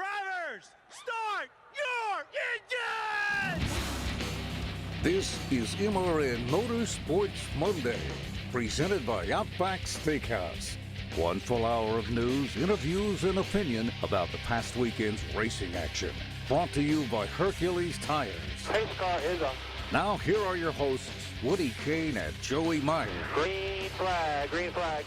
Drivers, start your engines! This is MRN Motorsports Monday, presented by Outback Steakhouse. One full hour of news, interviews, and opinion about the past weekend's racing action. Brought to you by Hercules Tires. Pace car is on. Now here are your hosts, Woody Kane and Joey Meyer. Green flag, green flag.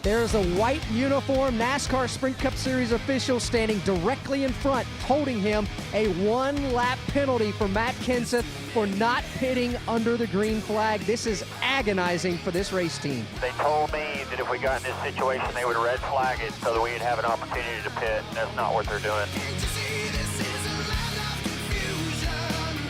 There's a white uniform NASCAR Sprint Cup Series official standing directly in front, holding him a one-lap penalty for Matt Kenseth for not pitting under the green flag. This is agonizing for this race team. They told me that if we got in this situation, they would red flag it so that we'd have an opportunity to pit. That's not what they're doing.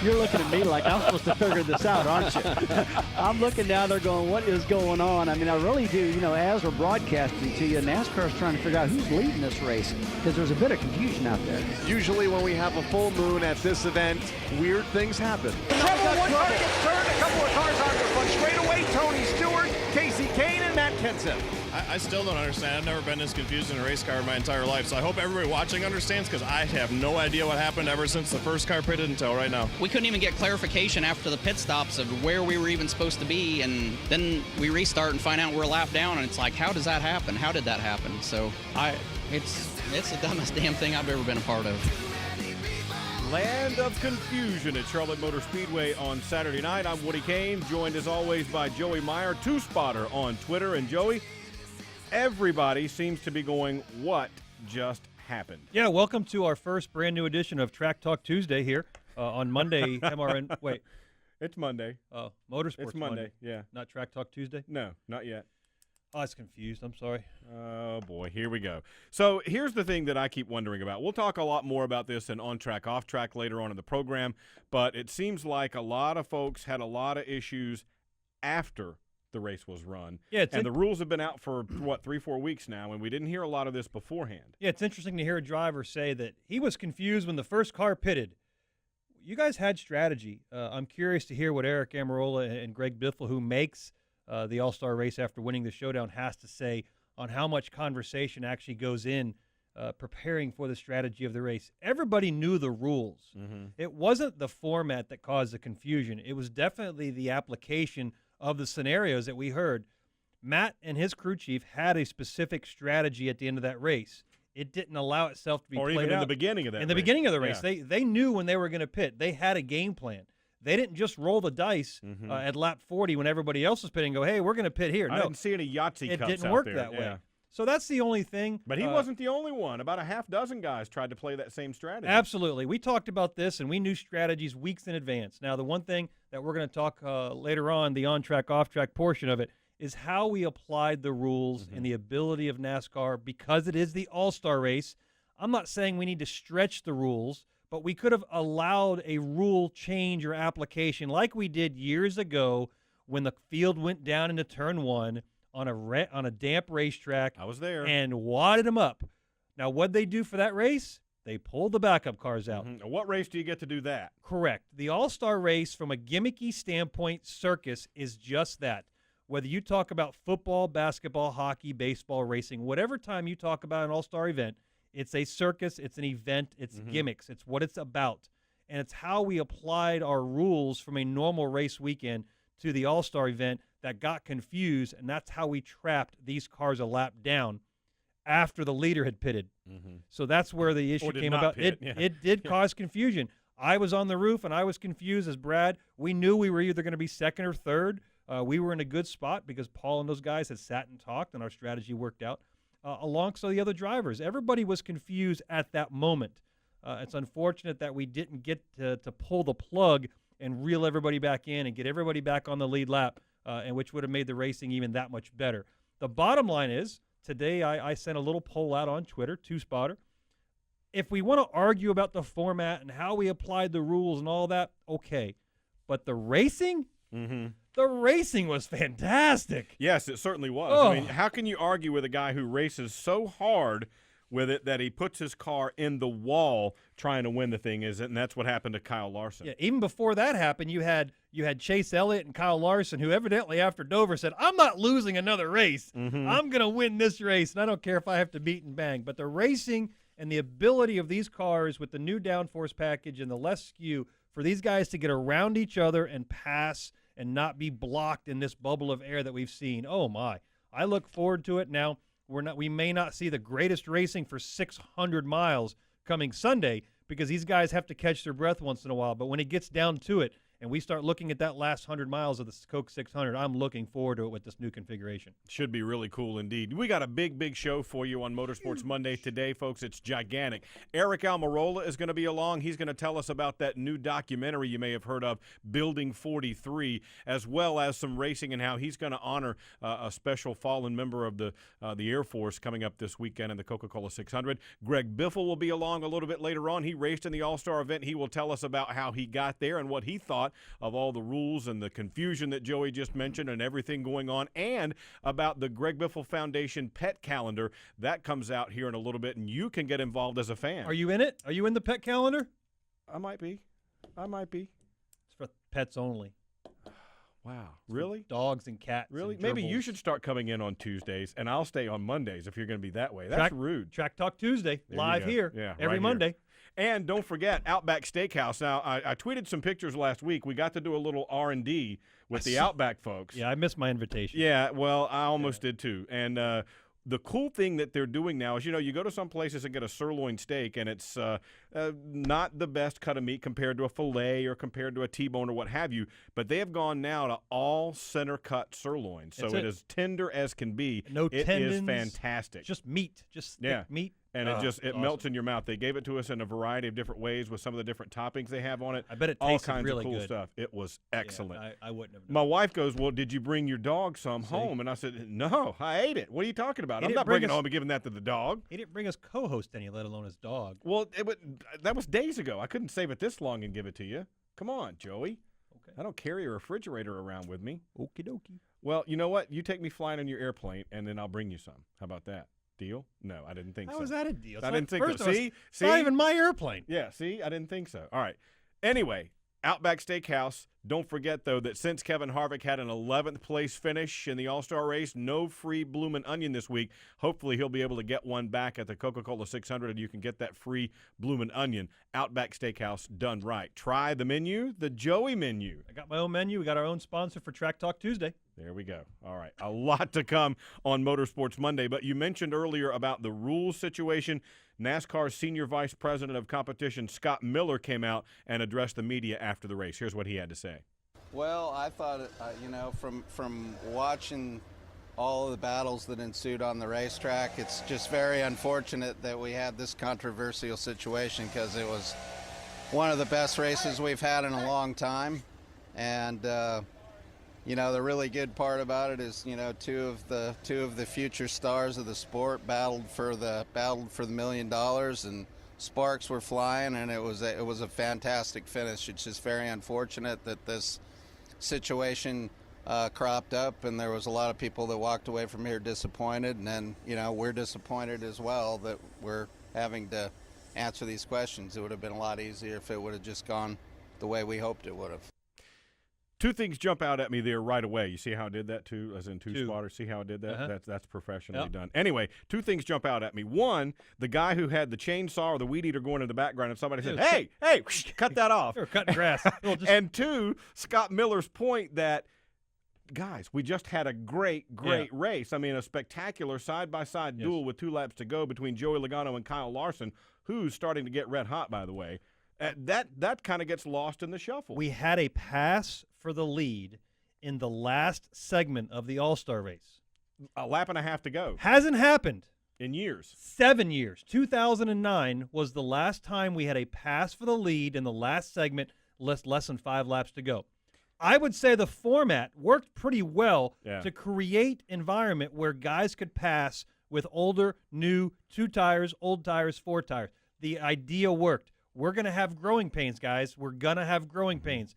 You're looking at me like I'm supposed to figure this out, aren't you? I'm looking down there going, what is going on? I mean, I really do, as we're broadcasting to you, NASCAR's trying to figure out who's leading this race because there's a bit of confusion out there. Usually when we have a full moon at this event, weird things happen. Trouble, one car gets turned, a couple of cars on the front straightaway. Tony Stewart, Casey Kane, and Matt Kenseth. I still don't understand. I've never been this confused in a race car in my entire life, so I hope everybody watching understands because I have no idea what happened ever since the first car pitted until right now. We couldn't even get clarification after the pit stops of where we were even supposed to be, and then we restart and find out we're a lap down, and it's like, how does that happen? How did that happen? So it's the dumbest damn thing I've ever been a part of. Land of confusion at Charlotte Motor Speedway on Saturday night. I'm Woody Kane, joined as always by Joey Meyer, two-spotter on Twitter. And Joey, everybody seems to be going, what just happened? Yeah, welcome to our first brand new edition of Track Talk Tuesday here on Monday. MRN. Wait, It's Monday. oh, Motorsports It's Monday, yeah. Not Track Talk Tuesday. No, not yet. Oh, I was confused. I'm sorry. Oh, boy, here we go. So here's the thing that I keep wondering about. We'll talk a lot more about this in On Track, Off Track later on in the program, but it seems like a lot of folks had a lot of issues after the race was run. Yeah, and the rules have been out for, 3-4 weeks now, and we didn't hear a lot of this beforehand. Yeah, it's interesting to hear a driver say that he was confused when the first car pitted. You guys had strategy. I'm curious to hear what Aric, Almirola, and Greg Biffle, who makes the All-Star race after winning the showdown, has to say on how much conversation actually goes in preparing for the strategy of the race. Everybody knew the rules. Mm-hmm. It wasn't the format that caused the confusion. It was definitely the application of the scenarios that we heard. Matt and his crew chief had a specific strategy at the end of that race. It didn't allow itself to be played out. Or even in the beginning of that race. In the beginning of the race. Yeah. They knew when they were going to pit. They had a game plan. They didn't just roll the dice at lap 40 when everybody else was pitting and go, hey, we're going to pit here. I No, didn't see any Yahtzee it cups didn't out work there. that way. Yeah. So that's the only thing. But he wasn't the only one. About a half dozen guys tried to play that same strategy. Absolutely. We talked about this, and we knew strategies weeks in advance. Now, the one thing that we're going to talk later on, the on-track, off-track portion of it, is how we applied the rules and the ability of NASCAR because it is the All-Star race. I'm not saying we need to stretch the rules, but we could have allowed a rule change or application like we did years ago when the field went down into turn one on a damp racetrack. I was there. And wadded them up. Now, what'd they do for that race? They pulled the backup cars out. Mm-hmm. What race do you get to do that? Correct. The All-Star race, from a gimmicky standpoint, circus, is just that. Whether you talk about football, basketball, hockey, baseball, racing, whatever time you talk about an All-Star event, it's a circus, it's an event, it's gimmicks, it's what it's about. And it's how we applied our rules from a normal race weekend to the All-Star event that got confused, and that's how we trapped these cars a lap down after the leader had pitted. So that's where the issue came about. It did cause confusion. I was on the roof, and I was confused as Brad. We knew we were either going to be second or third. We were in a good spot because Paul and those guys had sat and talked, and our strategy worked out. Alongside the other drivers. Everybody was confused at that moment. It's unfortunate that we didn't get to pull the plug and reel everybody back in and get everybody back on the lead lap, and which would have made the racing even that much better. The bottom line is, today I sent a little poll out on Twitter, two-spotter. If we want to argue about the format and how we applied the rules and all that, okay. But the racing? The racing was fantastic. Yes, it certainly was. Oh. I mean, how can you argue with a guy who races so hard with it that he puts his car in the wall trying to win the thing? And that's what happened to Kyle Larson. Yeah, even before that happened, you had Chase Elliott and Kyle Larson, who evidently after Dover said, I'm not losing another race. I'm going to win this race, and I don't care if I have to beat and bang. But the racing And the ability of these cars with the new downforce package and the less skew for these guys to get around each other and pass and not be blocked in this bubble of air that we've seen. Oh, my. I look forward to it. Now, we may not see the greatest racing for 600 miles coming Sunday because these guys have to catch their breath once in a while. But when it gets down to it, and we start looking at that last 100 miles of the Coke 600, I'm looking forward to it with this new configuration. Should be really cool indeed. We got a big show for you on Motorsports Monday today, folks. It's gigantic. Aric Almirola is going to be along. He's going to tell us about that new documentary you may have heard of, Building 43, as well as some racing and how he's going to honor a special fallen member of the Air Force coming up this weekend in the Coca-Cola 600. Greg Biffle will be along a little bit later on. He raced in the All-Star event. He will tell us about how he got there and what he thought of all the rules and the confusion that Joey just mentioned and everything going on, and about the Greg Biffle Foundation pet calendar. That comes out here in a little bit, and you can get involved as a fan. Are you in it? Are you in the pet calendar? I might be. It's for pets only. Wow. Really? Dogs and cats. Really? And Maybe gerbils. you should start coming in on Tuesdays, and I'll stay on Mondays if you're going to be that way. That's rude. Track Talk Tuesday, There you live go. here, Yeah, every right Monday. here. And don't forget, Outback Steakhouse. Now, I tweeted some pictures last week. We got to do a little R&D with the Outback folks. Yeah, I missed my invitation. Yeah, well, I almost did too. And the cool thing that they're doing now is, you go to some places and get a sirloin steak, and it's not the best cut of meat compared to a filet or compared to a T-bone or what have you, but they have gone now to all center-cut sirloin, so it is tender as can be. No tendons. It is fantastic. Just meat, just thick meat. And it awesome. melts in your mouth. They gave it to us in a variety of different ways with some of the different toppings they have on it. I bet it all tasted kinds really of cool good. stuff. It was excellent. Yeah, I wouldn't have known. My wife goes, "Well, did you bring your dog some home?" And I said, "No, I ate it. What are you talking about? He I'm didn't not bring bringing it us- home and giving that to the dog." He didn't bring us co-host any, let alone his dog. Well, that was days ago. I couldn't save it this long and give it to you. Come on, Joey. Okay. I don't carry a refrigerator around with me. Okie dokie. Well, you know what? You take me flying on your airplane, and then I'll bring you some. How about that? Deal? No, I didn't think so. How is that a deal? I didn't think so. See? It's not even my airplane. Yeah, see? I didn't think so. All right. Anyway, Outback Steakhouse. Don't forget, though, that since Kevin Harvick had an 11th place finish in the All-Star race, no free bloomin' onion this week. Hopefully he'll be able to get one back at the Coca-Cola 600, and you can get that free bloomin' onion. Outback Steakhouse, done right. Try the menu, the Joey menu. I got my own menu. We got our own sponsor for Track Talk Tuesday. There we go. All right. A lot to come on Motorsports Monday, but you mentioned earlier about the rules situation. NASCAR's Senior Vice President of Competition, Scott Miller, came out and addressed the media after the race. Here's what he had to say. Well, I thought, from watching all of the battles that ensued on the racetrack, it's just very unfortunate that we had this controversial situation because it was one of the best races we've had in a long time. And, the really good part about it is, two of the future stars of the sport battled for the $1 million, and sparks were flying, and it was a fantastic finish. It's just very unfortunate that this situation cropped up, and there was a lot of people that walked away from here disappointed, and then we're disappointed as well that we're having to answer these questions. It would have been a lot easier if it would have just gone the way we hoped it would have. Two things jump out at me there right away. You see how I did that too, as in two spotters? See how I did that? Uh-huh. That's professionally done. Anyway, two things jump out at me. One, the guy who had the chainsaw or the weed eater going in the background, and somebody said, hey, cut that off. They were cutting grass. And two, Scott Miller's point that, guys, we just had a great race. I mean, a spectacular side-by-side duel with 2 laps to go between Joey Logano and Kyle Larson, who's starting to get red hot, by the way. That kind of gets lost in the shuffle. We had a pass for the lead in the last segment of the All-Star race. A lap and a half to go. Hasn't happened. In years. 7 years. 2009 was the last time we had a pass for the lead in the last segment, less than 5 laps to go. I would say the format worked pretty well to create environment where guys could pass with older, new, 2 tires, old tires, 4 tires. The idea worked. We're going to have growing pains, guys. We're going to have growing pains.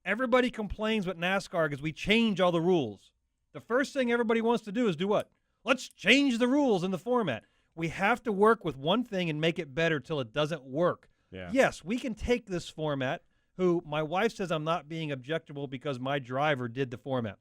Everybody complains with NASCAR because we change all the rules. The first thing everybody wants to do is do what? Let's change the rules in the format. We have to work with one thing and make it better till it doesn't work. Yeah. Yes, we can take this format, who my wife says I'm not being objectionable because my driver did the format.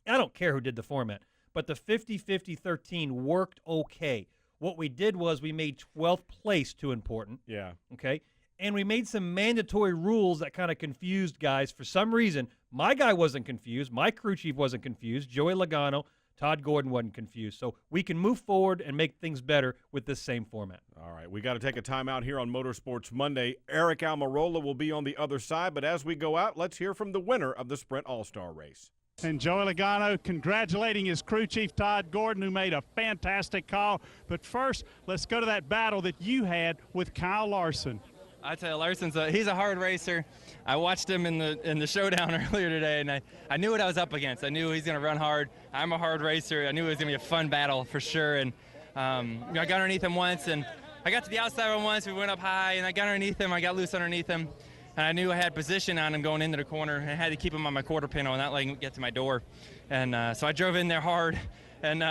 I don't care who did the format, but the 50-50-13 worked okay. What we did was we made 12th place too important. Yeah. Okay. And we made some mandatory rules that kind of confused guys. For some reason, my guy wasn't confused. My crew chief wasn't confused. Joey Logano, Todd Gordon wasn't confused. So we can move forward and make things better with this same format. All right, we got to take a timeout here on Motorsports Monday. Aric Almirola will be on the other side, but as we go out, let's hear from the winner of the Sprint All-Star race. And Joey Logano congratulating his crew chief, Todd Gordon, who made a fantastic call. But first, let's go to that battle that you had with Kyle Larson. I tell you, he's a hard racer. I watched him in the showdown earlier today, and I knew what I was up against. I knew he's going to run hard. I'm a hard racer. I knew it was going to be a fun battle for sure. And I got underneath him once, and I got to the outside one once. We went up high, and I got underneath him. I got loose underneath him, and I knew I had position on him going into the corner. And I had to keep him on my quarter panel and not letting him get to my door. And so I drove in there hard. And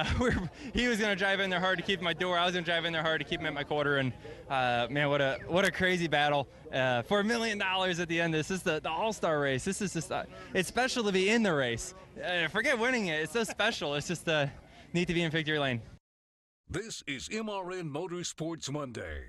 he was going to drive in there hard to keep my door. I was going to drive in there hard to keep him at my quarter. And, man, what a crazy battle. For $1 million at the end, this is the All-Star race. This is just it's special to be in the race. Forget winning it. It's so special. It's just neat to be in victory lane. This is MRN Motorsports Monday.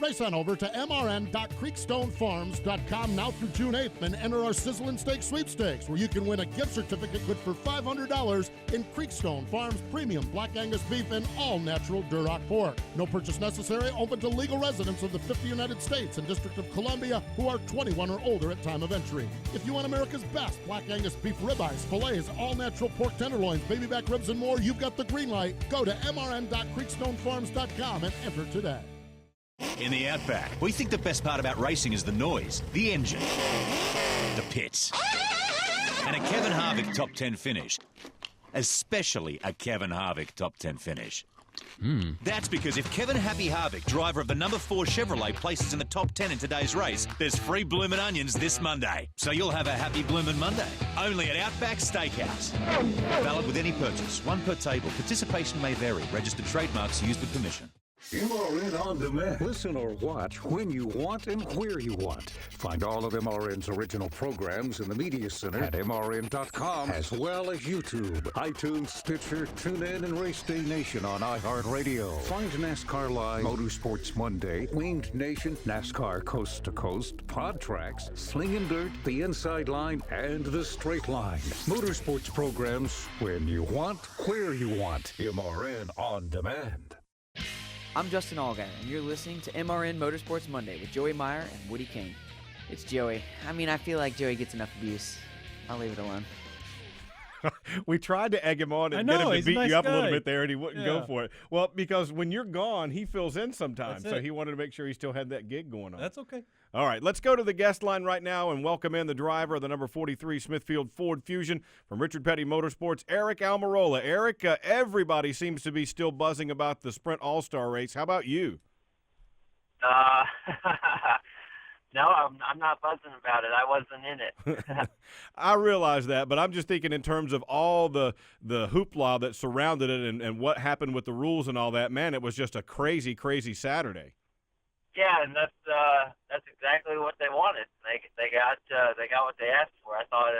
Race on over to mrn.creekstonefarms.com now through June 8th and enter our Sizzle and Steak Sweepstakes, where you can win a gift certificate good for $500 in Creekstone Farms premium Black Angus beef and all-natural Duroc pork. No purchase necessary, open to legal residents of the 50 United States and District of Columbia who are 21 or older at time of entry. If you want America's best Black Angus beef ribeyes, fillets, all-natural pork tenderloins, baby back ribs, and more, you've got the green light. Go to mrn.creekstonefarms.com and enter today. In the Outback, we think the best part about racing is the noise, the engine, the pits, and a Kevin Harvick top 10 finish. Especially a Kevin Harvick top 10 finish. That's because if Kevin Happy Harvick, driver of the number 4 Chevrolet, places in the top 10 in today's race, there's free bloomin' onions this Monday. So you'll have a happy bloomin' Monday. Only at Outback Steakhouse. Valid with any purchase. One per table. Participation may vary. Registered trademarks used with permission. MRN On Demand. Listen or watch when you want and where you want. Find all of MRN's original programs in the Media Center at MRN.com, as well as YouTube, iTunes, Stitcher, TuneIn, and Race Day Nation on iHeartRadio. Find NASCAR Live, Motorsports Monday, Winged Nation, NASCAR Coast to Coast, Pod Tracks, Sling and Dirt, The Inside Line, and The Straight Line. Motorsports programs when you want, where you want. MRN On Demand. I'm Justin Allgaier, and you're listening to MRN Motorsports Monday with Joey Meyer and Woody Kane. It's Joey. I feel like Joey gets enough abuse. I'll leave it alone. We tried to egg him on and get him to beat you up a little bit there, and he wouldn't go for it. Well, because when you're gone, he fills in sometimes, so he wanted to make sure he still had that gig going on. That's okay. All right, let's go to the guest line right now and welcome in the driver of the number 43 Smithfield Ford Fusion from Richard Petty Motorsports, Aric Almirola. Aric, everybody seems to be still buzzing about the Sprint All-Star race. How about you? No, I'm not buzzing about it. I wasn't in it. I realize that, but I'm just thinking in terms of all the hoopla that surrounded it and what happened with the rules and all that. Man, it was just a crazy, crazy Saturday. Yeah, and that's exactly what they wanted. They got what they asked for. I thought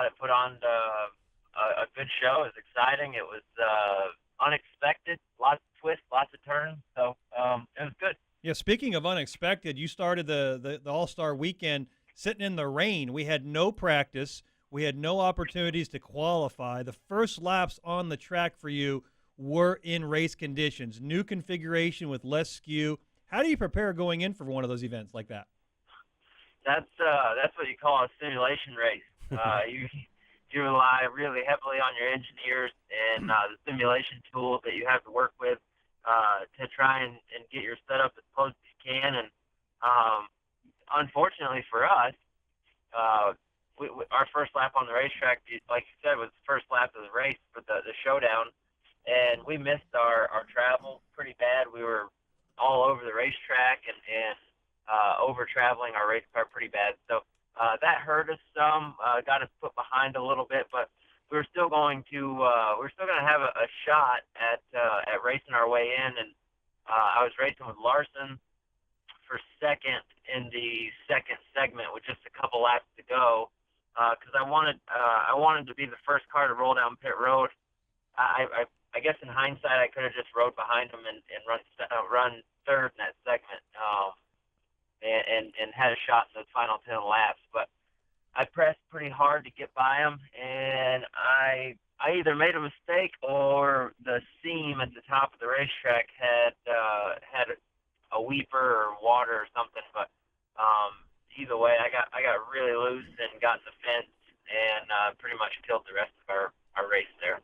it put on a good show. It was exciting. It was unexpected. Lots of twists, lots of turns. So it was good. Yeah, speaking of unexpected, you started the All-Star weekend sitting in the rain. We had no practice. We had no opportunities to qualify. The first laps on the track for you were in race conditions, new configuration with less skew. How do you prepare going in for one of those events like that? That's what you call a simulation race. You rely really heavily on your engineers and the simulation tools that you have to work with to try and get your setup as close as you can. And unfortunately for us, our first lap on the racetrack, like you said, was the first lap of the race for the showdown. And we missed our travel pretty bad. We were all over the racetrack and over-traveling our race car pretty bad. So that hurt us some, got us put behind a little bit, but we were still going to have a shot at racing our way in. And I was racing with Larson for second in the second segment with just a couple laps to go. because I wanted to be the first car to roll down pit road. I guess in hindsight, I could have just rode behind him and run third in that segment, and had a shot in those final 10 laps. But I pressed pretty hard to get by him, and I either made a mistake or the seam at the top of the racetrack had a weeper or water or something. But either way, I got really loose and got in the fence and pretty much killed the rest of our race there.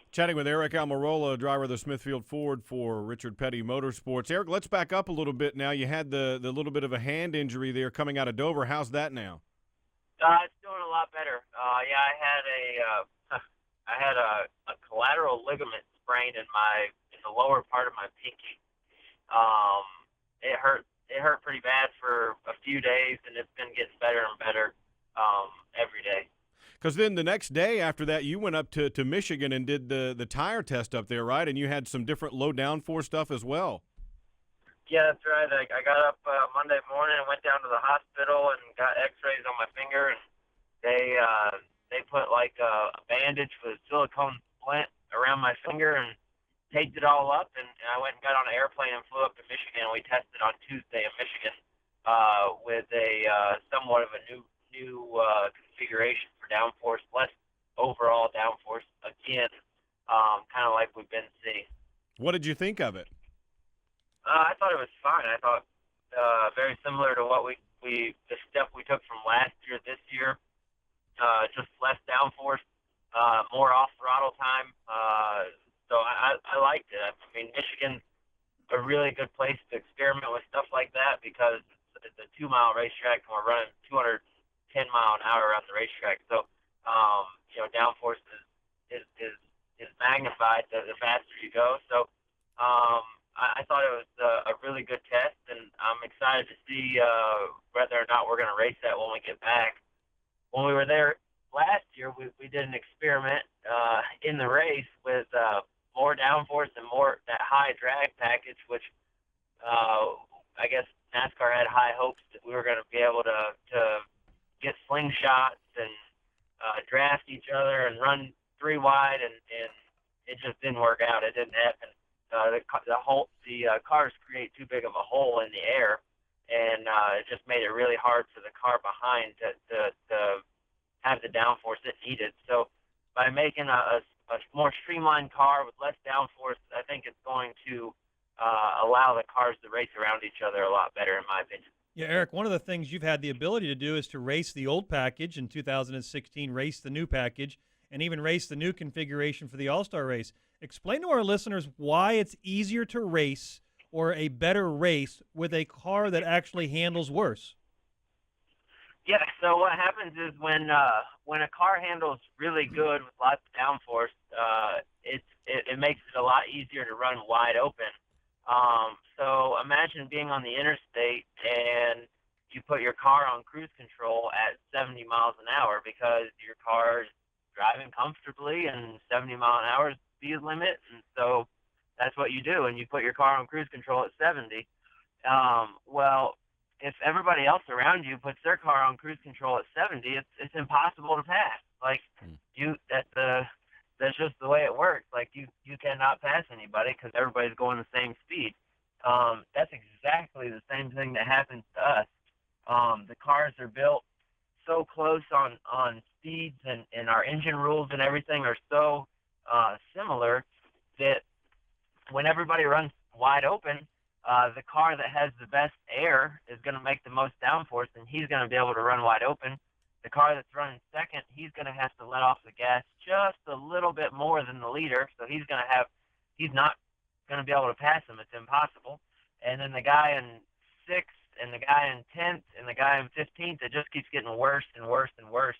Chatting with Aric Almirola, driver of the Smithfield Ford for Richard Petty Motorsports. Aric, let's back up a little bit now. You had the little bit of a hand injury there coming out of Dover. How's that now? It's doing a lot better. Yeah, I had a collateral ligament sprain in the lower part of my pinky. It hurt pretty bad for a few days, and it's been getting better and better every day. Because then the next day after that, you went up to Michigan and did the tire test up there, right? And you had some different low downforce stuff as well. Yeah, that's right. I got up Monday morning and went down to the hospital and got X-rays on my finger, and they put like a bandage with a silicone splint around my finger and taped it all up. And I went and got on an airplane and flew up to Michigan. We tested on Tuesday in Michigan with a somewhat of a new configuration for downforce, less overall downforce. Again, kind of like we've been seeing. What did you think of it? I thought it was fine. I thought very similar to what the step we took from last year, this year. Just less downforce, more off throttle time. So I liked it. I mean, Michigan's a really good place to experiment with stuff like that because it's a 2-mile racetrack and we're running 210 mile an hour around the racetrack. So, downforce is magnified the faster you go. So, I thought it was a really good test, and I'm excited to see whether or not we're going to race that when we get back. When we were there last year, we did an experiment in the race with more downforce and more that high drag package, which I guess NASCAR had high hopes that we were going to be able to get slingshots and draft each other and run 3 wide, and it just didn't work out. It didn't happen. The cars create too big of a hole in the air, and it just made it really hard for the car behind to have the downforce it needed. So by making a more streamlined car with less downforce, I think it's going to allow the cars to race around each other a lot better, in my opinion. Yeah, Aric, one of the things you've had the ability to do is to race the old package in 2016, race the new package, and even race the new configuration for the All-Star race. Explain to our listeners why it's easier to race or a better race with a car that actually handles worse. Yeah, so what happens is when a car handles really good with lots of downforce, it makes it a lot easier to run wide open. So imagine being on the interstate and you put your car on cruise control at 70 miles an hour because your car is driving comfortably and 70 mile an hour is the speed limit, and so that's what you do, and you put your car on cruise control at 70. Well, if everybody else around you puts their car on cruise control at 70, it's impossible to pass. Like that's just the way it works. Like you cannot pass anybody because everybody's going the same speed. That's exactly the same thing that happens to us. The cars are built so close on speeds, and our engine rules and everything are so similar that when everybody runs wide open, the car that has the best air is going to make the most downforce, and he's going to be able to run wide open. The car that's running second, he's going to have to let off the gas just a little bit more than the leader, so he's not going to be able to pass him. It's impossible. And then the guy in sixth, and the guy in 10th, and the guy in 15th, it just keeps getting worse and worse and worse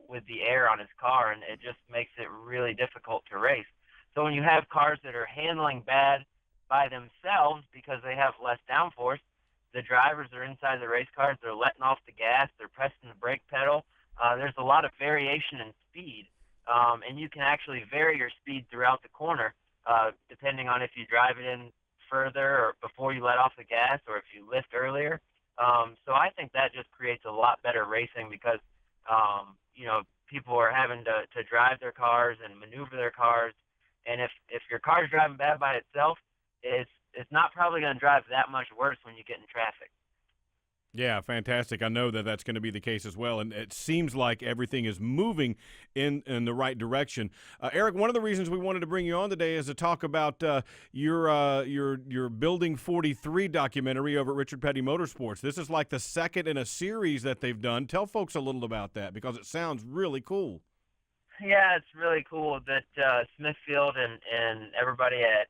with the air on his car, and it just makes it really difficult to race. So when you have cars that are handling bad by themselves because they have less downforce, the drivers are inside the race cars, they're letting off the gas, they're pressing the brake pedal. There's a lot of variation in speed, and you can actually vary your speed throughout the corner depending on if you drive it in further or before you let off the gas or if you lift earlier. So I think that just creates a lot better racing because, people are having to drive their cars and maneuver their cars. And if your car's driving bad by itself, it's not probably going to drive that much worse when you get in traffic. Yeah, fantastic. I know that that's going to be the case as well, and it seems like everything is moving in the right direction. Aric, one of the reasons we wanted to bring you on today is to talk about your Building 43 documentary over at Richard Petty Motorsports. This is like the second in a series that they've done. Tell folks a little about that because it sounds really cool. Yeah, it's really cool that Smithfield and everybody at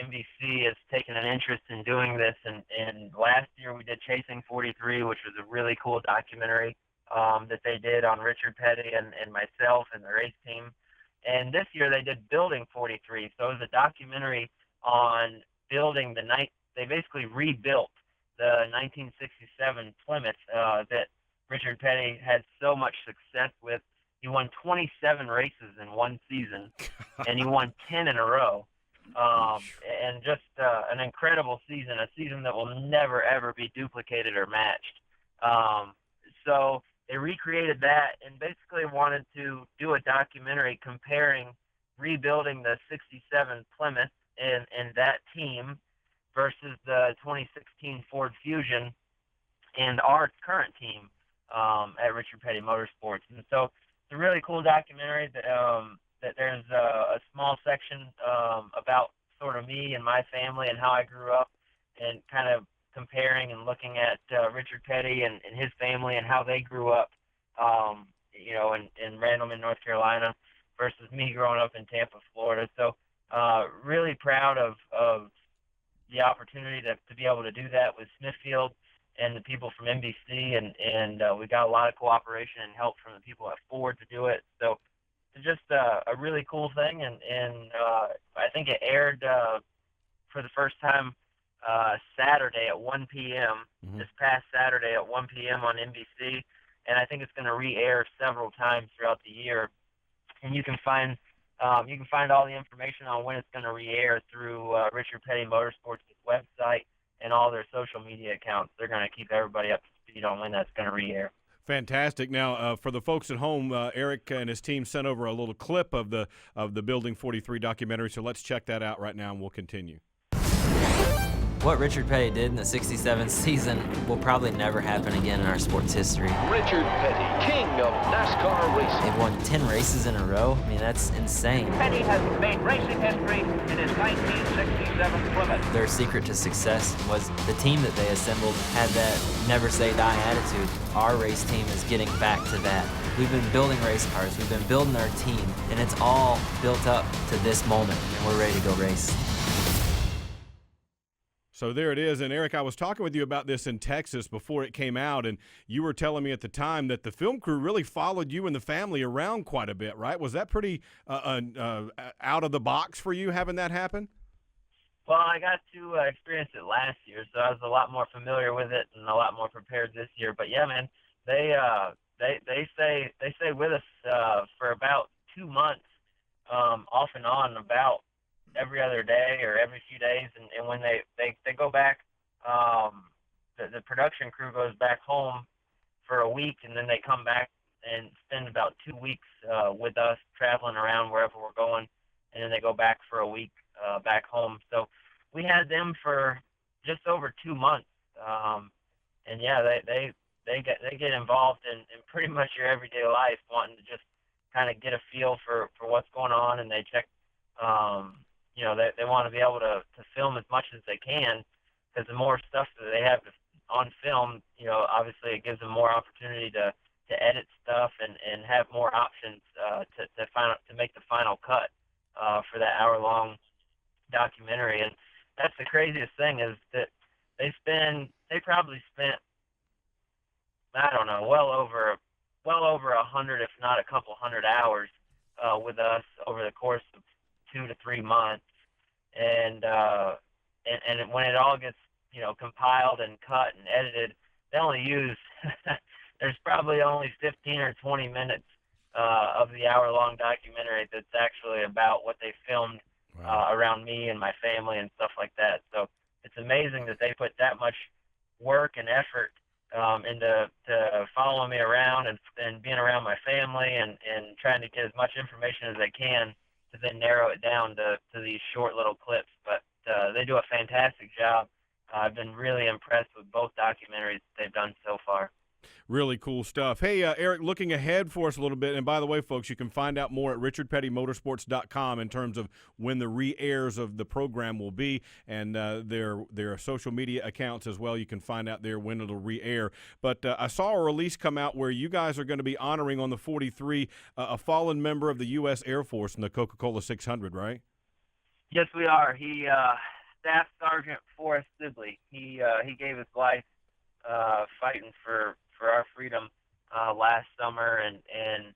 NBC has taken an interest in doing this. And last year we did Chasing 43, which was a really cool documentary that they did on Richard Petty and myself and the race team. And this year they did Building 43. So it was a documentary on building they basically rebuilt the 1967 Plymouth that Richard Petty had so much success with. He won 27 races in one season, and he won 10 in a row. And just an incredible season, a season that will never, ever be duplicated or matched. So they recreated that and basically wanted to do a documentary comparing rebuilding the 67 Plymouth and that team versus the 2016 Ford Fusion and our current team at Richard Petty Motorsports. And so it's a really cool documentary that there's a small section about sort of me and my family and how I grew up and kind of comparing and looking at Richard Petty and his family and how they grew up, in Randleman, North Carolina versus me growing up in Tampa, Florida. So really proud of the opportunity to be able to do that with Smithfield and the people from NBC, and we got a lot of cooperation and help from the people at Ford to do it. So it's just a really cool thing, and I think it aired for the first time Saturday at 1 p.m., this past Saturday at 1 p.m. on NBC, and I think it's going to re-air several times throughout the year. And you can find all the information on when it's going to re-air through Richard Petty Motorsports' website and all their social media accounts. They're going to keep everybody up to speed on when that's going to re-air. Fantastic. Now, for the folks at home, Aric and his team sent over a little clip of the Building 43 documentary, so let's check that out right now, and we'll continue. What Richard Petty did in the 67 season will probably never happen again in our sports history. Richard Petty, king of NASCAR racing. They've won 10 races in a row. I mean, that's insane. Petty has made racing history in his 1967 Plymouth. Their secret to success was the team that they assembled had that never say die attitude. Our race team is getting back to that. We've been building race cars, we've been building our team, and it's all built up to this moment, and we're ready to go race. So there it is. And Aric, I was talking with you about this in Texas before it came out, and you were telling me at the time that the film crew really followed you and the family around quite a bit, right? Was that pretty out of the box for you having that happen? Well, I got to experience it last year, so I was a lot more familiar with it and a lot more prepared this year. But yeah, man, they stay with us for about 2 months, off and on, about every other day or every few days, and when they go back, the production crew goes back home for a week, and then they come back and spend about 2 weeks with us traveling around wherever we're going, and then they go back for a week back home. So we had them for just over 2 months, and yeah, they get involved in pretty much your everyday life, wanting to just kind of get a feel for what's going on, and they check. They want to be able to film as much as they can, because the more stuff that they have on film, obviously it gives them more opportunity to edit stuff and have more options to make the final cut for that hour-long documentary. And that's the craziest thing, is that they probably spent, I don't know, well over 100, if not a couple hundred hours with us over the course of 2 to 3 months, and when it all gets compiled and cut and edited, they only use there's probably only 15 or 20 minutes of the hour-long documentary that's actually about what they filmed around me and my family and stuff like that. So it's amazing that they put that much work and effort and to following me around and being around my family and trying to get as much information as they can to then narrow it down to these short little clips. But they do a fantastic job. I've been really impressed with both documentaries that they've done so far. Really cool stuff. Hey, Aric, looking ahead for us a little bit, and by the way, folks, you can find out more at richardpettymotorsports.com in terms of when the re-airs of the program will be, and their social media accounts as well. You can find out there when it'll re-air. But I saw a release come out where you guys are going to be honoring on the 43 a fallen member of the U.S. Air Force in the Coca-Cola 600, right? Yes, we are. He Staff Sergeant Forrest Sibley. He gave his life fighting for our freedom last summer, and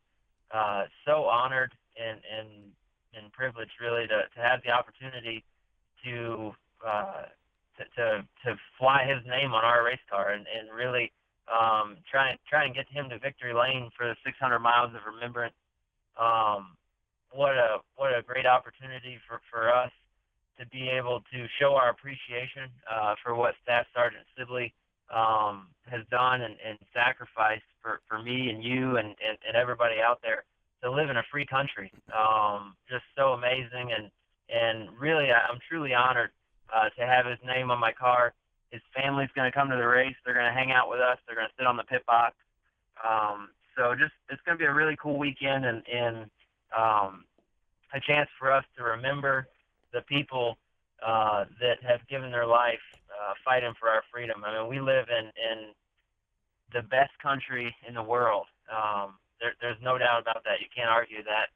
so honored and privileged really to have the opportunity to fly his name on our race car and really try and get him to victory lane for the 600 miles of remembrance. What a great opportunity for us to be able to show our appreciation for what Staff Sergeant Sibley has done and sacrificed for me and you and everybody out there to live in a free country. Just so amazing, and really I'm truly honored to have his name on my car. His family's going to come to the race. They're going to hang out with us. They're going to sit on the pit box. So just it's going to be a really cool weekend and a chance for us to remember the people that have given their life fighting for our freedom. I mean, we live in the best country in the world. There's no doubt about that. You can't argue that.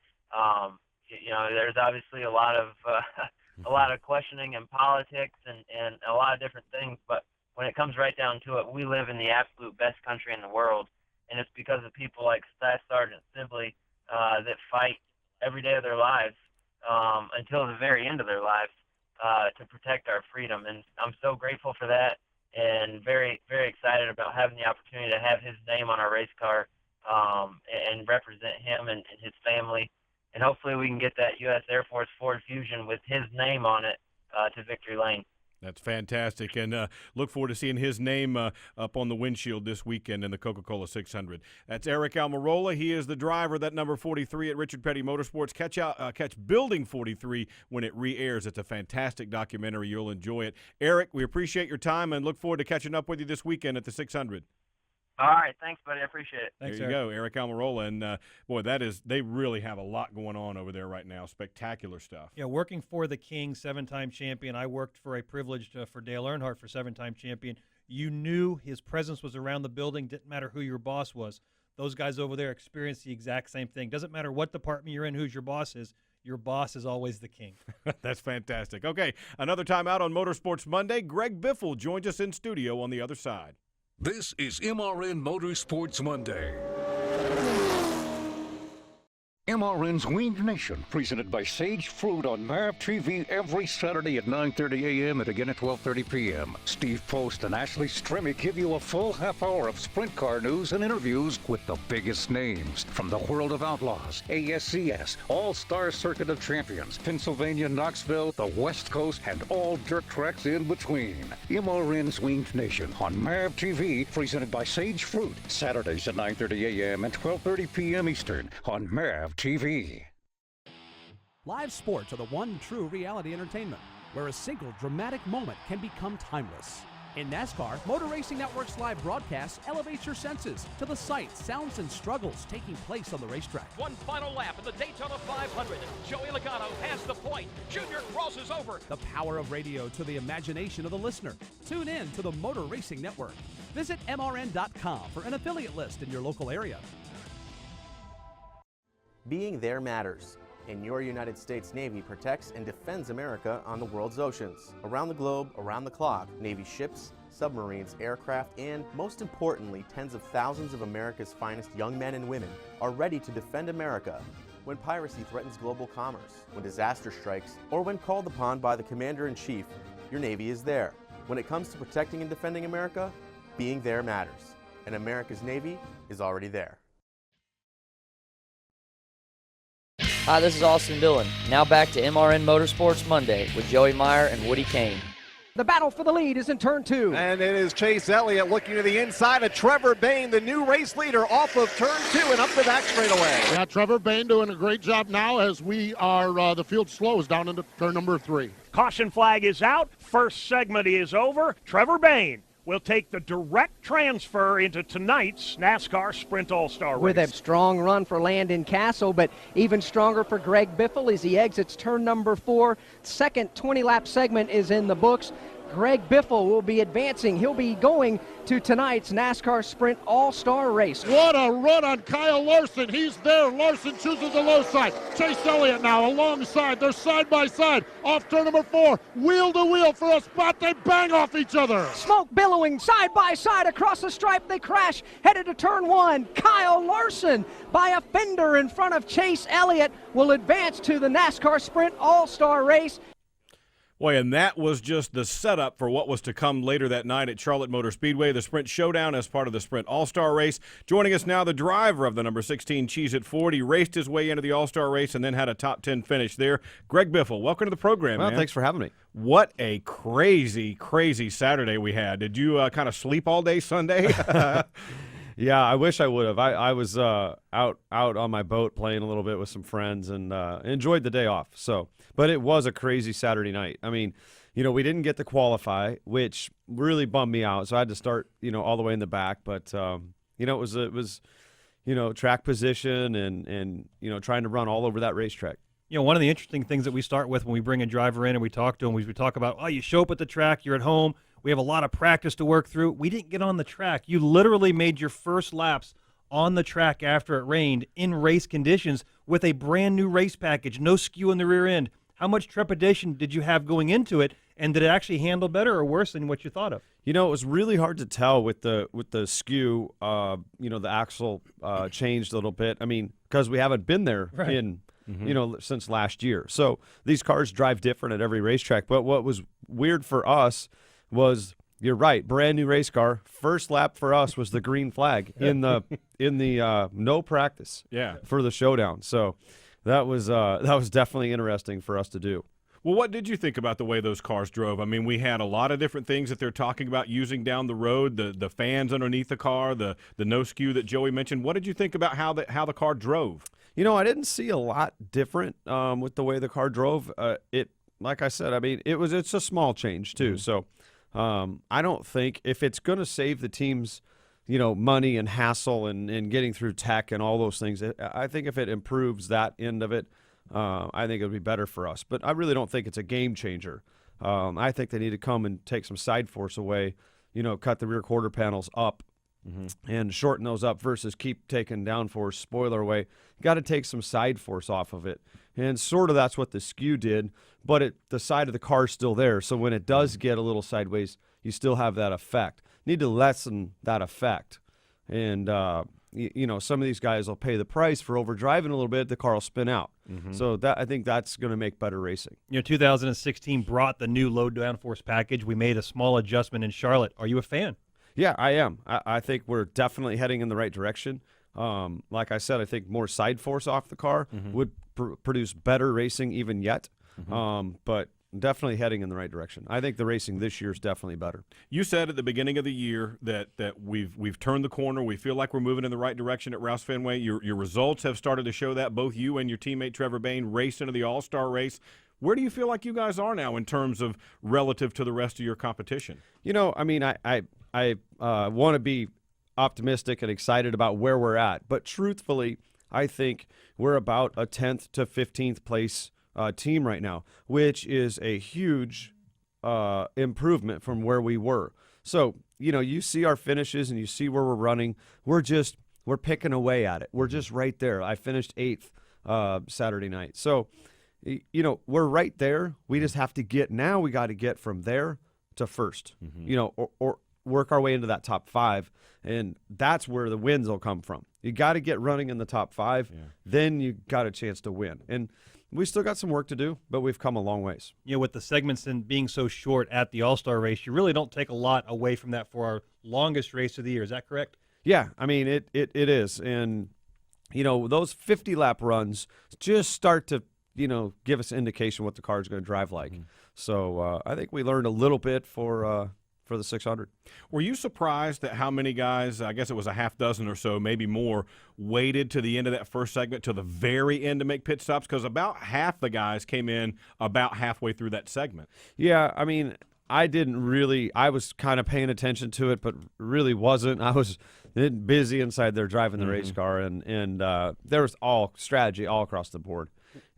There's obviously a lot of questioning in politics and a lot of different things, but when it comes right down to it, we live in the absolute best country in the world, and it's because of people like Staff Sergeant Sibley that fight every day of their lives until the very end of their lives to protect our freedom. And I'm so grateful for that and very, very excited about having the opportunity to have his name on our race car and represent him and his family. And hopefully we can get that U.S. Air Force Ford Fusion with his name on it to victory lane. That's fantastic, and look forward to seeing his name up on the windshield this weekend in the Coca-Cola 600. That's Aric Almirola. He is the driver, that number 43 at Richard Petty Motorsports. Catch Building 43 when it re-airs. It's a fantastic documentary. You'll enjoy it. Aric, we appreciate your time and look forward to catching up with you this weekend at the 600. All right, thanks, buddy. I appreciate it. Thanks, there you go, Aric Almirola. And, boy, they really have a lot going on over there right now. Spectacular stuff. Yeah, working for the King, 7-time champion. I worked for a privileged for Dale Earnhardt for 7-time champion. You knew his presence was around the building. Didn't matter who your boss was. Those guys over there experienced the exact same thing. Doesn't matter what department you're in, who's your boss is always the king. That's fantastic. Okay, another time out on Motorsports Monday. Greg Biffle joins us in studio on the other side. This is MRN Motorsports Monday. MRN's Winged Nation, presented by Sage Fruit on MAV TV every Saturday at 9:30 a.m. and again at 12:30 p.m. Steve Post and Ashley Strimmy give you a full half hour of sprint car news and interviews with the biggest names from the world of outlaws, ASCS, All-Star Circuit of Champions, Pennsylvania, Knoxville, the West Coast, and all dirt tracks in between. MRN's Winged Nation on MAV TV, presented by Sage Fruit, Saturdays at 9:30 a.m. and 12:30 p.m. Eastern on MAV TV. Live sports are the one true reality entertainment, where a single dramatic moment can become timeless. In NASCAR, Motor Racing Network's live broadcasts elevates your senses to the sights, sounds, and struggles taking place on the racetrack. One final lap in the Daytona 500. Joey Logano has the point. Junior crosses over. The power of radio to the imagination of the listener. Tune in to the Motor Racing Network. Visit MRN.com for an affiliate list in your local area. Being there matters, and your United States Navy protects and defends America on the world's oceans. Around the globe, around the clock, Navy ships, submarines, aircraft, and, most importantly, tens of thousands of America's finest young men and women are ready to defend America when piracy threatens global commerce, when disaster strikes, or when called upon by the Commander-in-Chief. Your Navy is there. When it comes to protecting and defending America, being there matters, and America's Navy is already there. Hi, this is Austin Dillon. Now back to MRN Motorsports Monday with Joey Meyer and Woody Kane. The battle for the lead is in turn 2. And it is Chase Elliott looking to the inside of Trevor Bayne, the new race leader, off of turn 2 and up the back straightaway. Yeah, Trevor Bayne doing a great job now as we are, the field slows down into turn number 3. Caution flag is out. First segment is over. Trevor Bayne will take the direct transfer into tonight's NASCAR Sprint All-Star Race. With a strong run for Landon Castle, but even stronger for Greg Biffle as he exits turn number 4. Second 20-lap segment is in the books. Greg Biffle will be advancing. He'll be going to tonight's NASCAR Sprint All-Star Race. What a run on Kyle Larson. He's there. Larson chooses the low side. Chase Elliott now alongside. They're side by side. Off turn number 4. Wheel to wheel for a spot. They bang off each other. Smoke billowing side by side across the stripe. They crash headed to turn 1. Kyle Larson by a fender in front of Chase Elliott will advance to the NASCAR Sprint All-Star Race. Boy, and that was just the setup for what was to come later that night at Charlotte Motor Speedway, the Sprint Showdown as part of the Sprint All-Star Race. Joining us now, the driver of the number 16 Cheez-It Ford. He raced his way into the All-Star Race and then had a top 10 finish there. Greg Biffle, welcome to the program, Well, man. thanks for having me. What a crazy, crazy Saturday we had. Did you kind of sleep all day Sunday? Yeah, I wish I would have. I was out on my boat playing a little bit with some friends and enjoyed the day off. But it was a crazy Saturday night. I mean, we didn't get to qualify, which really bummed me out. So I had to start, all the way in the back. But it was track position and trying to run all over that racetrack. One of the interesting things that we start with when we bring a driver in and we talk to him, we talk about, you show up at the track, you're at home. We have a lot of practice to work through. We didn't get on the track. You literally made your first laps on the track after it rained in race conditions with a brand new race package, no skew in the rear end. How much trepidation did you have going into it, and did it actually handle better or worse than what you thought of? It was really hard to tell with the skew. The axle changed a little bit. I mean, because we haven't been there since last year. So these cars drive different at every racetrack. But what was weird for us was, you're right, brand new race car. First lap for us was the green flag in the no practice for the showdown. So that was definitely interesting for us to do. Well, what did you think about the way those cars drove? I mean, we had a lot of different things that they're talking about using down the road, the fans underneath the car, the no skew that Joey mentioned. What did you think about how the car drove? I didn't see a lot different with the way the car drove. Like I said, I mean, it's a small change too. Mm-hmm. So I don't think, if it's going to save the teams, money and hassle and getting through tech and all those things, I think if it improves that end of it, I think it'll be better for us. But I really don't think it's a game changer. I think they need to come and take some side force away, cut the rear quarter panels up and shorten those up versus keep taking downforce spoiler away. You got to take some side force off of it. And sort of that's what the skew did, but the side of the car is still there. So when it does get a little sideways, you still have that effect. Need to lessen that effect. And, some of these guys will pay the price for overdriving a little bit. The car will spin out. Mm-hmm. So I think that's going to make better racing. 2016 brought the new low downforce package. We made a small adjustment in Charlotte. Are you a fan? Yeah, I am. I think we're definitely heading in the right direction. Like I said, I think more side force off the car would produce better racing even yet. But definitely heading in the right direction. I think the racing this year is definitely better. You said at the beginning of the year that we've turned the corner. We feel like we're moving in the right direction at roush-fenway. Your results have started to show that. Both you and your teammate Trevor Bayne raced into the All-Star race. Where do you feel like you guys are now in terms of relative to the rest of your competition? I mean, I want to be optimistic and excited about where we're at. But truthfully, I think we're about a 10th to 15th place team right now, which is a huge improvement from where we were. So, you see our finishes and you see where we're running. We're picking away at it. We're just right there. I finished 8th Saturday night. So, we're right there. We just have to we got to get from there to first, or work our way into that top 5. And that's where the wins will come from. You got to get running in the top 5. Then you got a chance to win. And we still got some work to do, but we've come a long ways. With the segments and being so short at the All-Star race, you really don't take a lot away from that for our longest race of the year. Is that correct? Yeah, I mean, it is. And, those 50-lap runs just start to, give us an indication what the car is going to drive like. So I think we learned a little bit for the 600. Were you surprised at how many guys, I guess it was a half dozen or so, maybe more, waited to the end of that first segment to the very end to make pit stops? Because about half the guys came in about halfway through that segment. Yeah, I mean, I was kind of paying attention to it, but really wasn't. I was busy inside there driving the race car, and there was all strategy all across the board.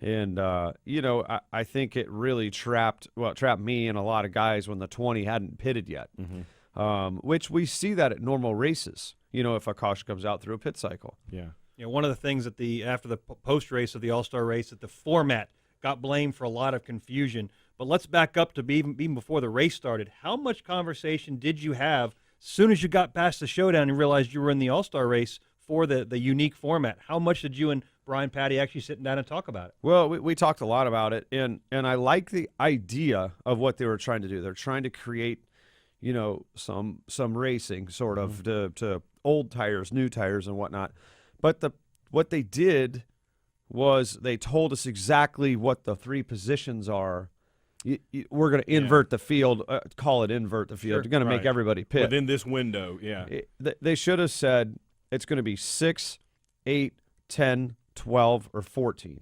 And, I think it really trapped me and a lot of guys when the 20 hadn't pitted yet, which we see that at normal races, if a caution comes out through a pit cycle. Yeah. One of the things after the post-race of the All-Star race, that the format got blamed for a lot of confusion. But let's back up to even before the race started. How much conversation did you have as soon as you got past the showdown and realized you were in the All-Star race for the unique format? How much did you and Brian Patty actually sit down and talk about it? Well, we talked a lot about it, and I like the idea of what they were trying to do. They're trying to create, some racing sort of to old tires, new tires, and whatnot. But what they did was they told us exactly what the three positions are. We're going to invert the field, call it invert the field. Sure. You're going to make everybody pit. Within this window, yeah. They should have said it's going to be 6, 8, 10, 12, or 14.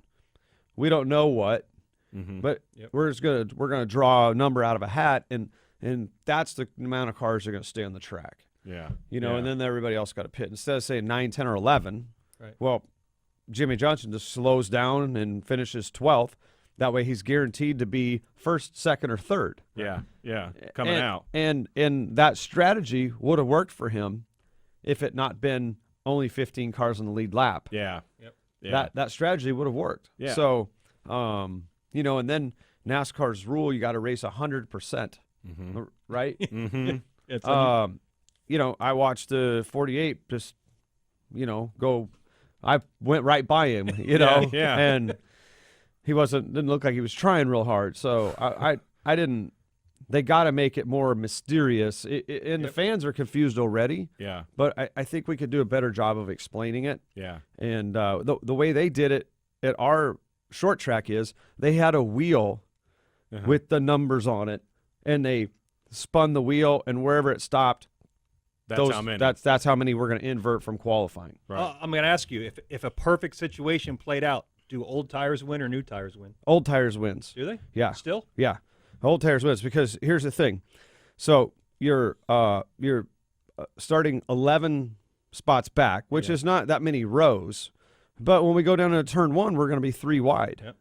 We don't know what, but we're going to draw a number out of a hat, and that's the amount of cars that are going to stay on the track. Yeah. And then everybody else got to pit. Instead of saying 9, 10, or 11, well, Jimmy Johnson just slows down and finishes 12th. That way he's guaranteed to be first, second, or third. Yeah, coming out. And that strategy would have worked for him if it not been only 15 cars on the lead lap. Yeah. That strategy would have worked. Yeah. So, and then NASCAR's rule, you got to race 100%, right? I watched the 48 just, go. I went right by him, and he didn't look like he was trying real hard. So I didn't. They got to make it more mysterious, and the fans are confused already. Yeah. But I think we could do a better job of explaining it. Yeah. And the way they did it at our short track is they had a wheel with the numbers on it, and they spun the wheel, and wherever it stopped, that's how many. That's how many we're going to invert from qualifying. Right. I'm going to ask you, if a perfect situation played out, do old tires win or new tires win? Old tires wins. Do they? Yeah. Still? Yeah. Old tires wins, because here's the thing. So you're starting 11 spots back, which is not that many rows. But when we go down into turn 1, we're going to be 3 wide. Yep.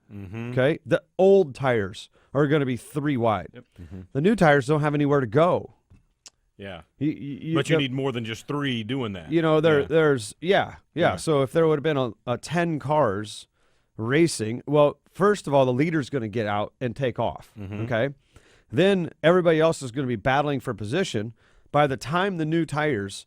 Okay? The old tires are going to be 3 wide. Yep. The new tires don't have anywhere to go. Yeah. But you need more than just 3 doing that. There's So if there would have been a 10 cars racing, well, first of all, the leader's going to get out and take off. Okay? Then everybody else is going to be battling for position. By the time the new tires,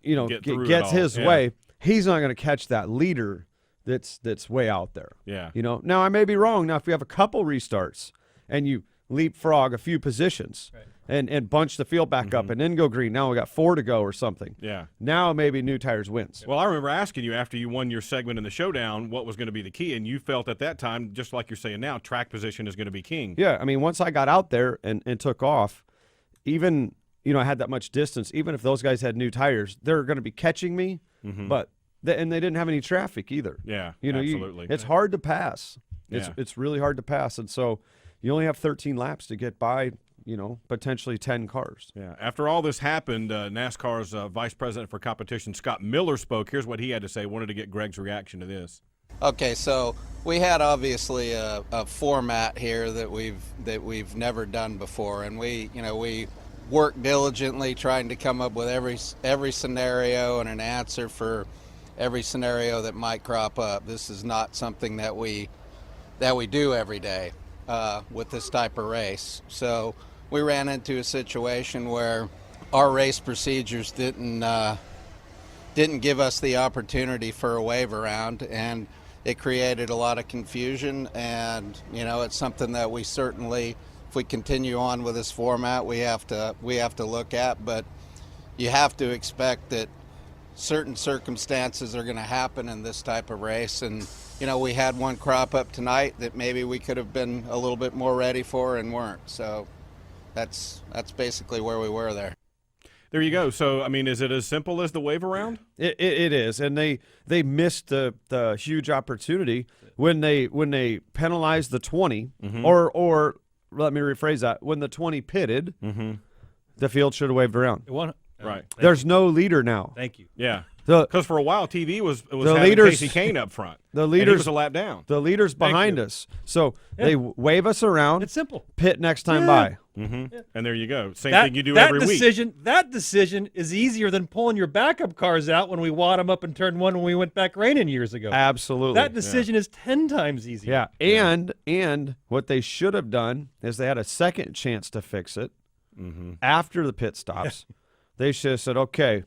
gets his way, he's not going to catch that leader that's way out there. Yeah. Now I may be wrong. Now if you have a couple restarts and you leapfrog a few positions and bunch the field back up and then go green, now we got 4 to go or something. Yeah. Now maybe new tires wins. Well, I remember asking you after you won your segment in the showdown what was going to be the key, and you felt at that time, just like you're saying now, track position is going to be king. Yeah, I mean, once I got out there and took off, even I had that much distance, even if those guys had new tires, they're going to be catching me, but and they didn't have any traffic either. Yeah, absolutely. It's hard to pass. It's really hard to pass, and so you only have 13 laps to get by, potentially 10 cars. Yeah. After all this happened, NASCAR's Vice President for Competition, Scott Miller, spoke. Here's what he had to say. Wanted to get Greg's reaction to this. Okay, so we had obviously a format here that we've never done before, and we worked diligently trying to come up with every scenario and an answer for every scenario that might crop up. This is not something that we do every day with this type of race. So we ran into a situation where our race procedures didn't give us the opportunity for a wave around, and it created a lot of confusion. And it's something that we certainly, if we continue on with this format, we have to look at. But you have to expect that certain circumstances are going to happen in this type of race, and we had one crop up tonight that maybe we could have been a little bit more ready for and weren't. So that's basically where we were there. There you go. So, I mean, is it as simple as the wave around? It is, and they missed the huge opportunity when they penalized the 20, or let me rephrase that, when the 20 pitted, the field should have waved around. Right. There's no leader now. Thank you. Yeah. Because for a while, TV was the having leaders, Casey Kane up front. The and leaders he was a lap down. The leaders behind us, so they wave us around. It's simple. Pit next time by. And there you go. Same thing you do every week. That decision is easier than pulling your backup cars out when we wad them up in turn 1 when we went back raining years ago. Absolutely. That decision is 10 times easier. Yeah, and what they should have done is they had a second chance to fix it after the pit stops. They should have said, okay,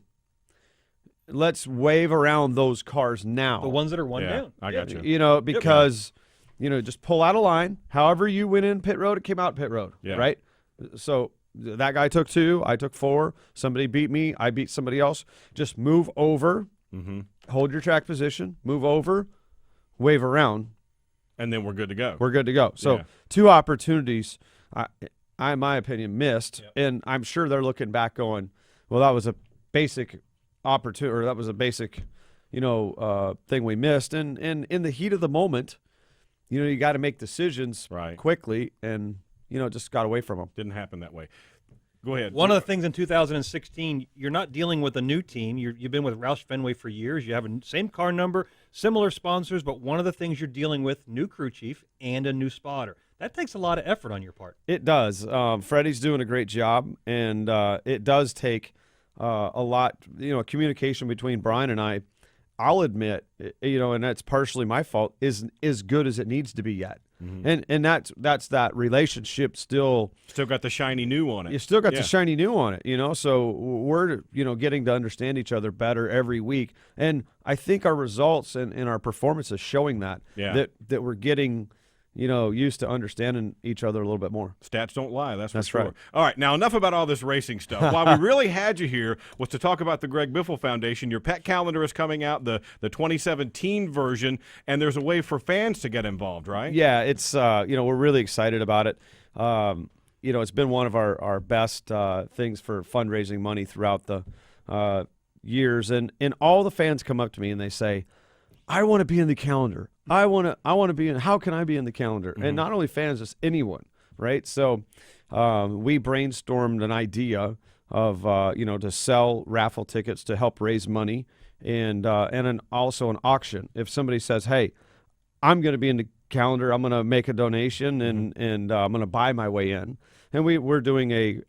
let's wave around those cars now. The ones that are one down. I got you. Because, just pull out a line. However you went in pit road, it came out pit road, right? So that guy took 2, I took 4. Somebody beat me, I beat somebody else. Just move over, hold your track position, move over, wave around. And then we're good to go. We're good to go. So 2 opportunities, I in my opinion, missed. And I'm sure they're looking back going, well, that was a basic opportunity, or that was a basic, thing we missed. And in the heat of the moment, you got to make decisions quickly, and just got away from them. Didn't happen that way. Go ahead. One of the things in 2016, you're not dealing with a new team. You've been with Roush-Fenway for years. You have a same car number, similar sponsors, but one of the things you're dealing with, new crew chief and a new spotter. That takes a lot of effort on your part. It does. Freddie's doing a great job, and it does take a lot, communication between Brian and I. I'll admit, and that's partially my fault, is as good as it needs to be yet. And that's that relationship still got the shiny new on it. You still got the shiny new on it, so we're getting to understand each other better every week, and I think our results and our performance is showing that we're getting used to understanding each other a little bit more. Stats don't lie, that's for sure. Right. All right, now enough about all this racing stuff. Why we really had you here was to talk about the Greg Biffle Foundation. Your pet calendar is coming out, the 2017 version, and there's a way for fans to get involved, right? Yeah, it's we're really excited about it. It's been one of our best things for fundraising money throughout the years, and all the fans come up to me and they say, I want to be in the calendar. I want to be in. How can I be in the calendar? And not only fans, just anyone, right? So we brainstormed an idea of to sell raffle tickets to help raise money, and also an auction. If somebody says, "Hey, I'm going to be in the calendar. I'm going to make a donation, and I'm going to buy my way in," and we're doing a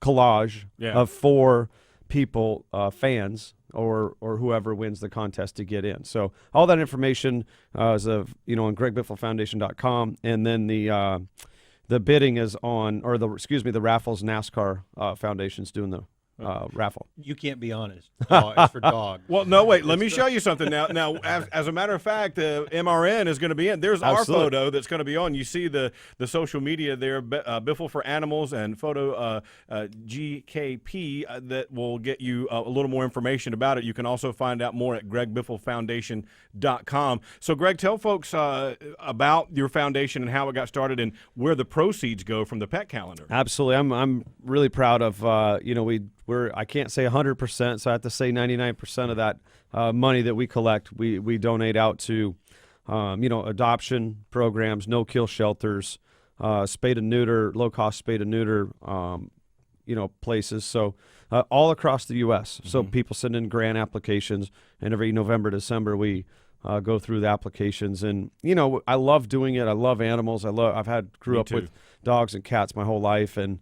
collage of 4 people, fans, or whoever wins the contest to get in. So all that information is on GregBiffleFoundation.com, and then the bidding is on, the raffles NASCAR Foundation's doing the raffle. You can't be honest. It's for dog. Well, no, wait. Let me show you something now. Now, as a matter of fact, MRN is going to be in. There's our photo that's going to be on. You see the social media there, Biffle for Animals and photo GKP that will get you a little more information about it. You can also find out more at GregBiffleFoundation.com. So, Greg, tell folks about your foundation and how it got started and where the proceeds go from the pet calendar. Absolutely. I'm really proud of, I can't say 100%, so I have to say 99% of that money that we collect, we donate out to, adoption programs, no-kill shelters, spay and neuter, low-cost spay and neuter, places. So all across the U.S. So people send in grant applications, and every November, December, we go through the applications. And, I love doing it. I love animals. Grew up with dogs and cats my whole life. And,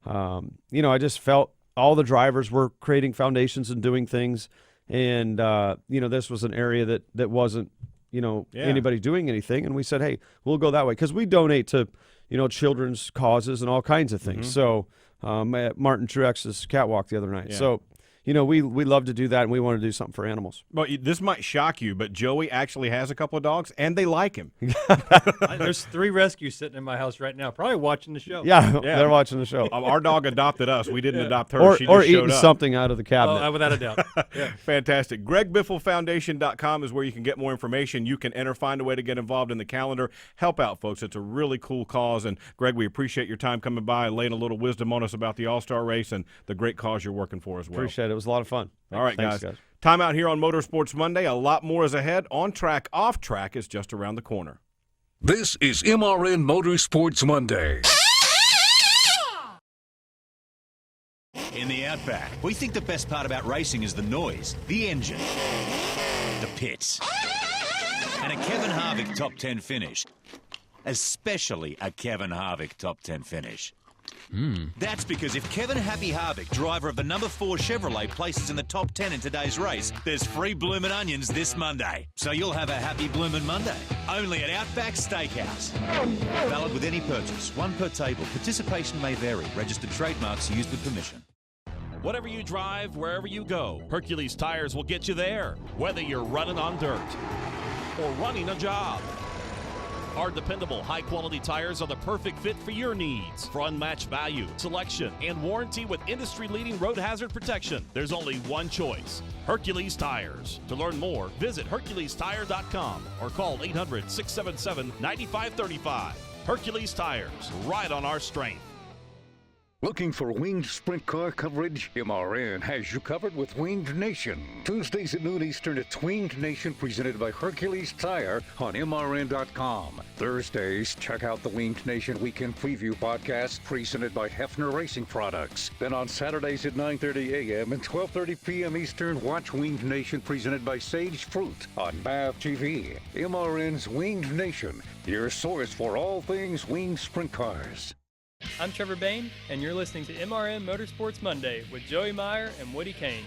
I just felt all the drivers were creating foundations and doing things. And, this was an area that wasn't, anybody doing anything. And we said, hey, we'll go that way. Because we donate to, children's causes and all kinds of things. So, at Martin Truex's catwalk the other night. So, we love to do that, and we want to do something for animals. Well, this might shock you, but Joey actually has a couple of dogs, and they like him. There's 3 rescues sitting in my house right now, probably watching the show. Yeah, they're watching the show. Our dog adopted us. We didn't adopt her. Or She just showed eating up. something out of the cabinet. Without a doubt. Yeah. Fantastic. GregBiffleFoundation.com is where you can get more information. You can find a way to get involved in the calendar. Help out, folks. It's a really cool cause. And, Greg, we appreciate your time coming by and laying a little wisdom on us about the All-Star race and the great cause you're working for as well. Appreciate it. It was a lot of fun. All right, Thanks, guys. Time out here on Motorsports Monday. A lot more is ahead. On track, off track is just around the corner. This is MRN Motorsports Monday. In the Outback, we think the best part about racing is the noise, the engine, the pits, and a Kevin Harvick top 10 finish. Especially a Kevin Harvick top 10 finish. That's because if Kevin Happy Harvick, driver of the number 4 Chevrolet, places in the top 10 in today's race, there's free bloomin' onions this Monday. So you'll have a happy bloomin' Monday. Only at Outback Steakhouse. Valid with any purchase. 1 per table. Participation may vary. Registered trademarks used with permission. Whatever you drive, wherever you go, Hercules Tires will get you there, whether you're running on dirt or running a job. Our dependable, high-quality tires are the perfect fit for your needs. For unmatched value, selection, and warranty with industry-leading road hazard protection, there's only one choice: Hercules Tires. To learn more, visit HerculesTire.com or call 800-677-9535. Hercules Tires, ride on our strength. Looking for winged sprint car coverage? MRN has you covered with Winged Nation. Tuesdays at noon Eastern, it's Winged Nation presented by Hercules Tire on MRN.com. Thursdays, check out the Winged Nation Weekend Preview podcast presented by Hefner Racing Products. Then on Saturdays at 9:30 a.m. and 12:30 p.m. Eastern, watch Winged Nation presented by Sage Fruit on BAV TV. MRN's Winged Nation, your source for all things winged sprint cars. I'm Trevor Bain, and you're listening to MRN Motorsports Monday with Joey Meyer and Woody Kane.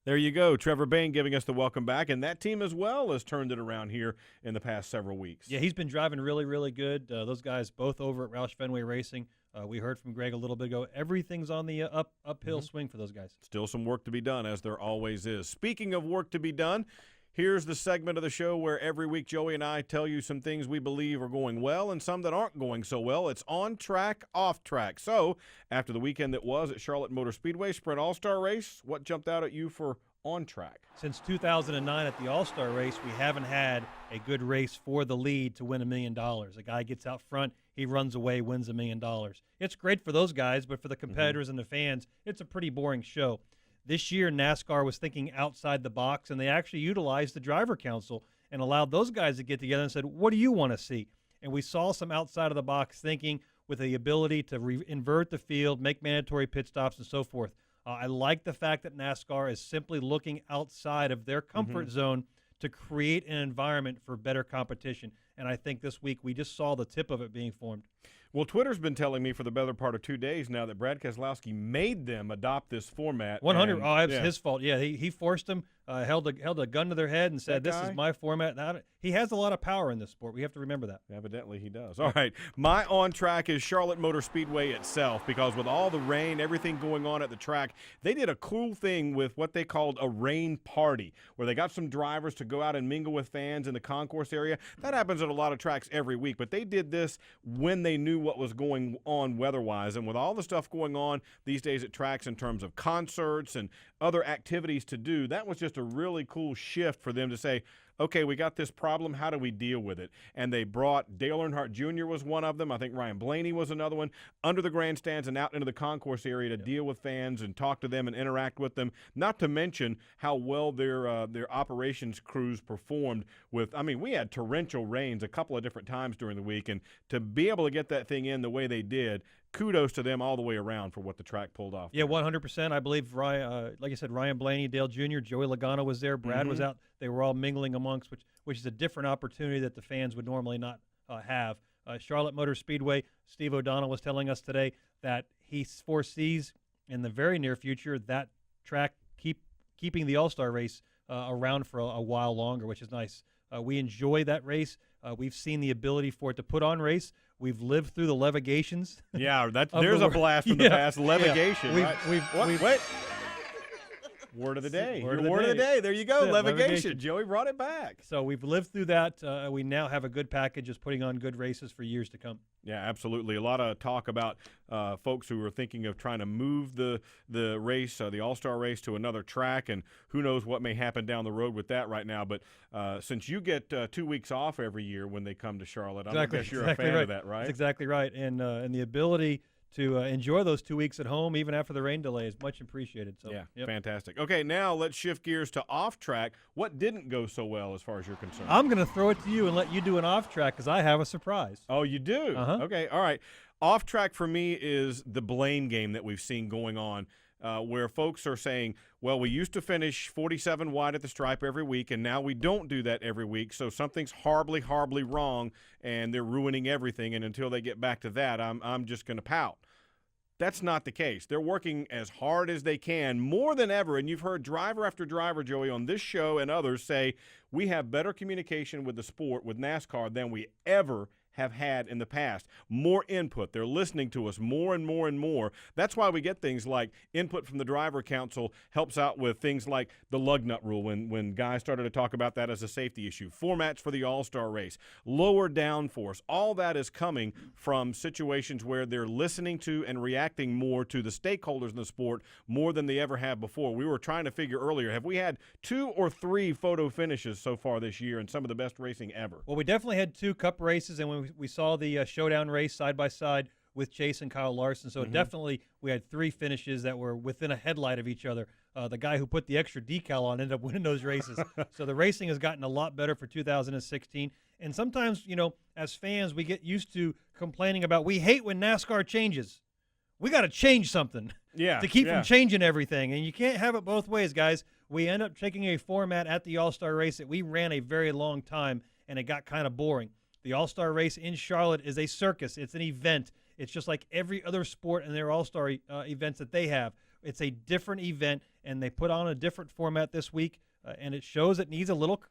There you go. Trevor Bain giving us the welcome back, and that team as well has turned it around here in the past several weeks. Yeah, he's been driving really, really good. Those guys both over at roush-fenway Racing. We heard from Greg a little bit ago. Everything's on the uphill swing for those guys. Still some work to be done, as there always is. Speaking of work to be done, here's the segment of the show where every week Joey and I tell you some things we believe are going well and some that aren't going so well. It's on track, off track. So after the weekend that was at Charlotte Motor Speedway Sprint All-Star Race, what jumped out at you for on track? Since 2009 at the All-Star Race, we haven't had a good race for the lead to win $1 million. A guy gets out front, he runs away, wins $1 million. It's great for those guys, but for the competitors and the fans, it's a pretty boring show. This year, NASCAR was thinking outside the box, and they actually utilized the driver council and allowed those guys to get together and said, what do you want to see? And we saw some outside of the box thinking with the ability to invert the field, make mandatory pit stops, and so forth. I like the fact that NASCAR is simply looking outside of their comfort zone to create an environment for better competition. And I think this week we just saw the tip of it being formed. Well, Twitter's been telling me for the better part of 2 days now that Brad Keselowski made them adopt this format. 100. Oh, it was his fault. Yeah, he forced them, held a gun to their head and said, this is my format. Now, he has a lot of power in this sport. We have to remember that. Evidently he does. All right. My on track is Charlotte Motor Speedway itself, because with all the rain, everything going on at the track, they did a cool thing with what they called a rain party, where they got some drivers to go out and mingle with fans in the concourse area. That happens at a lot of tracks every week, but they did this when they knew what was going on weather-wise. And with all the stuff going on these days at tracks in terms of concerts and other activities to do, that was just a really cool shift for them to say, okay, we got this problem. How do we deal with it? And they brought Dale Earnhardt Jr. was one of them. I think Ryan Blaney was another one, under the grandstands and out into the concourse area to deal with fans and talk to them and interact with them. Not to mention how well their operations crews performed with, I mean, we had torrential rains a couple of different times during the week, and to be able to get that thing in the way they did, kudos to them all the way around for what the track pulled off. Yeah, 100%. I believe, Ryan, like I said, Ryan Blaney, Dale Jr., Joey Logano was there, Brad was out. They were all mingling amongst, which is a different opportunity that the fans would normally not have. Charlotte Motor Speedway, Steve O'Donnell was telling us today that he foresees in the very near future that track keeping the All-Star race around for a while longer, which is nice. We enjoy that race. We've seen the ability for it to put on race. We've lived through the levigations. Yeah, there's a blast from the past. Levigation. Yeah. Wait. Word of the day. Word Your word of the day. There you go. That's it, Levigation. Joey brought it back. So we've lived through that. We now have a good package of putting on good races for years to come. Yeah, absolutely. A lot of talk about folks who are thinking of trying to move the race, the All-Star race, to another track, and who knows what may happen down the road with that right now. But since you get 2 weeks off every year when they come to Charlotte, I guess you're a fan of that, right? That's exactly right. And the ability to enjoy those 2 weeks at home, even after the rain delay, is much appreciated. So, yeah, fantastic. Okay, now let's shift gears to off-track. What didn't go so well as far as you're concerned? I'm going to throw it to you and let you do an off-track because I have a surprise. Oh, you do? Uh-huh. Okay, all right. Off-track for me is the blame game that we've seen going on, where folks are saying, well, we used to finish 47 wide at the stripe every week, and now we don't do that every week, so something's horribly, horribly wrong, and they're ruining everything, and until they get back to that, I'm just going to pout. That's not the case. They're working as hard as they can, more than ever, and you've heard driver after driver, Joey, on this show and others say we have better communication with the sport, with NASCAR, than we ever have had in the past. More input. They're listening to us more and more and more. That's why we get things like input from the driver council helps out with things like the lug nut rule when guys started to talk about that as a safety issue. Formats for the All-Star race. Lower downforce. All that is coming from situations where they're listening to and reacting more to the stakeholders in the sport more than they ever have before. We were trying to figure earlier, have we had 2 or 3 photo finishes so far this year in some of the best racing ever? Well, we definitely had 2 Cup races, and when we saw the showdown race side by side with Chase and Kyle Larson. So definitely we had 3 finishes that were within a headlight of each other. The guy who put the extra decal on ended up winning those races. So the racing has gotten a lot better for 2016. And sometimes, as fans, we get used to complaining about we hate when NASCAR changes. We got to change something to keep from changing everything. And you can't have it both ways, guys. We end up taking a format at the All-Star race that we ran a very long time, and it got kind of boring. The All-Star race in Charlotte is a circus. It's an event. It's just like every other sport and their All-Star events that they have. It's a different event, and they put on a different format this week, and it shows it needs a little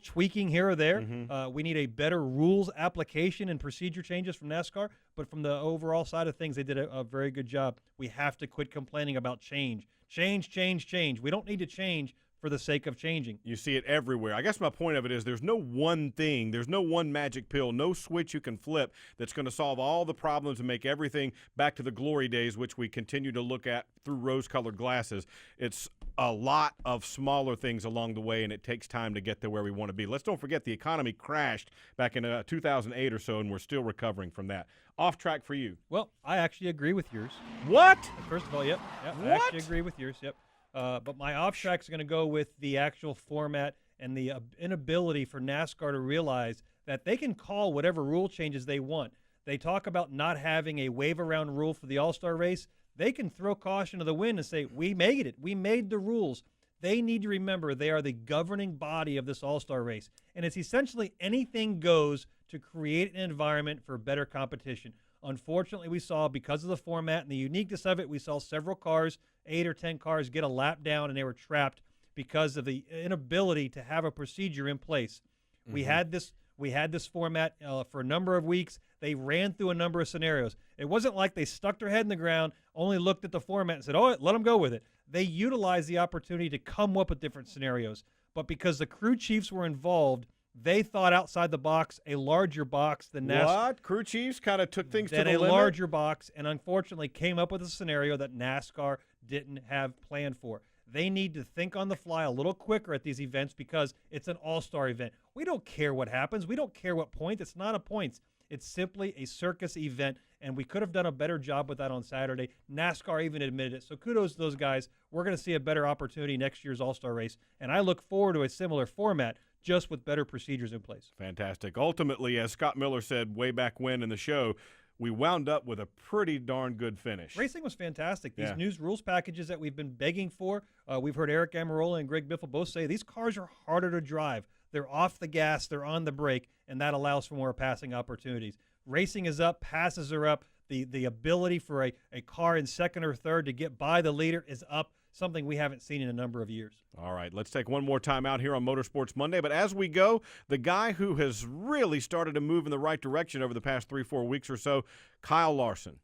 tweaking here or there. We need a better rules application and procedure changes from NASCAR, but from the overall side of things, they did a very good job. We have to quit complaining about change. Change. We don't need to change for the sake of changing. You see it everywhere. I guess my point of it is there's no one thing, there's no one magic pill, no switch you can flip that's going to solve all the problems and make everything back to the glory days, which we continue to look at through rose-colored glasses. It's a lot of smaller things along the way, and it takes time to get to where we want to be. Let's don't forget the economy crashed back in 2008 or so, and we're still recovering from that. Off track for you. Well, I actually agree with yours. What? First of all, yep. What? I actually agree with yours, yep. But my off track's going to go with the actual format and the inability for NASCAR to realize that they can call whatever rule changes they want. They talk about not having a wave-around rule for the All-Star race. They can throw caution to the wind and say, we made it. We made the rules. They need to remember they are the governing body of this All-Star race. And it's essentially anything goes to create an environment for better competition. Unfortunately, we saw, because of the format and the uniqueness of it, we saw several cars, 8 or 10 cars, get a lap down, and they were trapped because of the inability to have a procedure in place. We had this format for a number of weeks. They ran through a number of scenarios. It wasn't like they stuck their head in the ground, only looked at the format and said, oh, let them go with it. They utilized the opportunity to come up with different scenarios. But because the crew chiefs were involved, they thought outside the box, a larger box than NASCAR. What? Crew chiefs kind of took things to the limit? A larger box, and unfortunately came up with a scenario that NASCAR didn't have planned for. They need to think on the fly a little quicker at these events because it's an all-star event. We don't care what happens. We don't care what point. It's not a points. It's simply a circus event, and we could have done a better job with that on Saturday. NASCAR even admitted it. So kudos to those guys. We're going to see a better opportunity next year's All-Star race, and I look forward to a similar format, just with better procedures in place. Fantastic. Ultimately, as Scott Miller said way back when in the show, we wound up with a pretty darn good finish. Racing was fantastic. These new rules packages that we've been begging for, we've heard Aric Almirola and Greg Biffle both say these cars are harder to drive. They're off the gas, they're on the brake, and that allows for more passing opportunities. Racing is up, passes are up. The ability for a car in second or third to get by the leader is up, something we haven't seen in a number of years. All right, let's take one more time out here on Motorsports Monday. But as we go, the guy who has really started to move in the right direction over the past 3-4 weeks or so, Kyle Larson.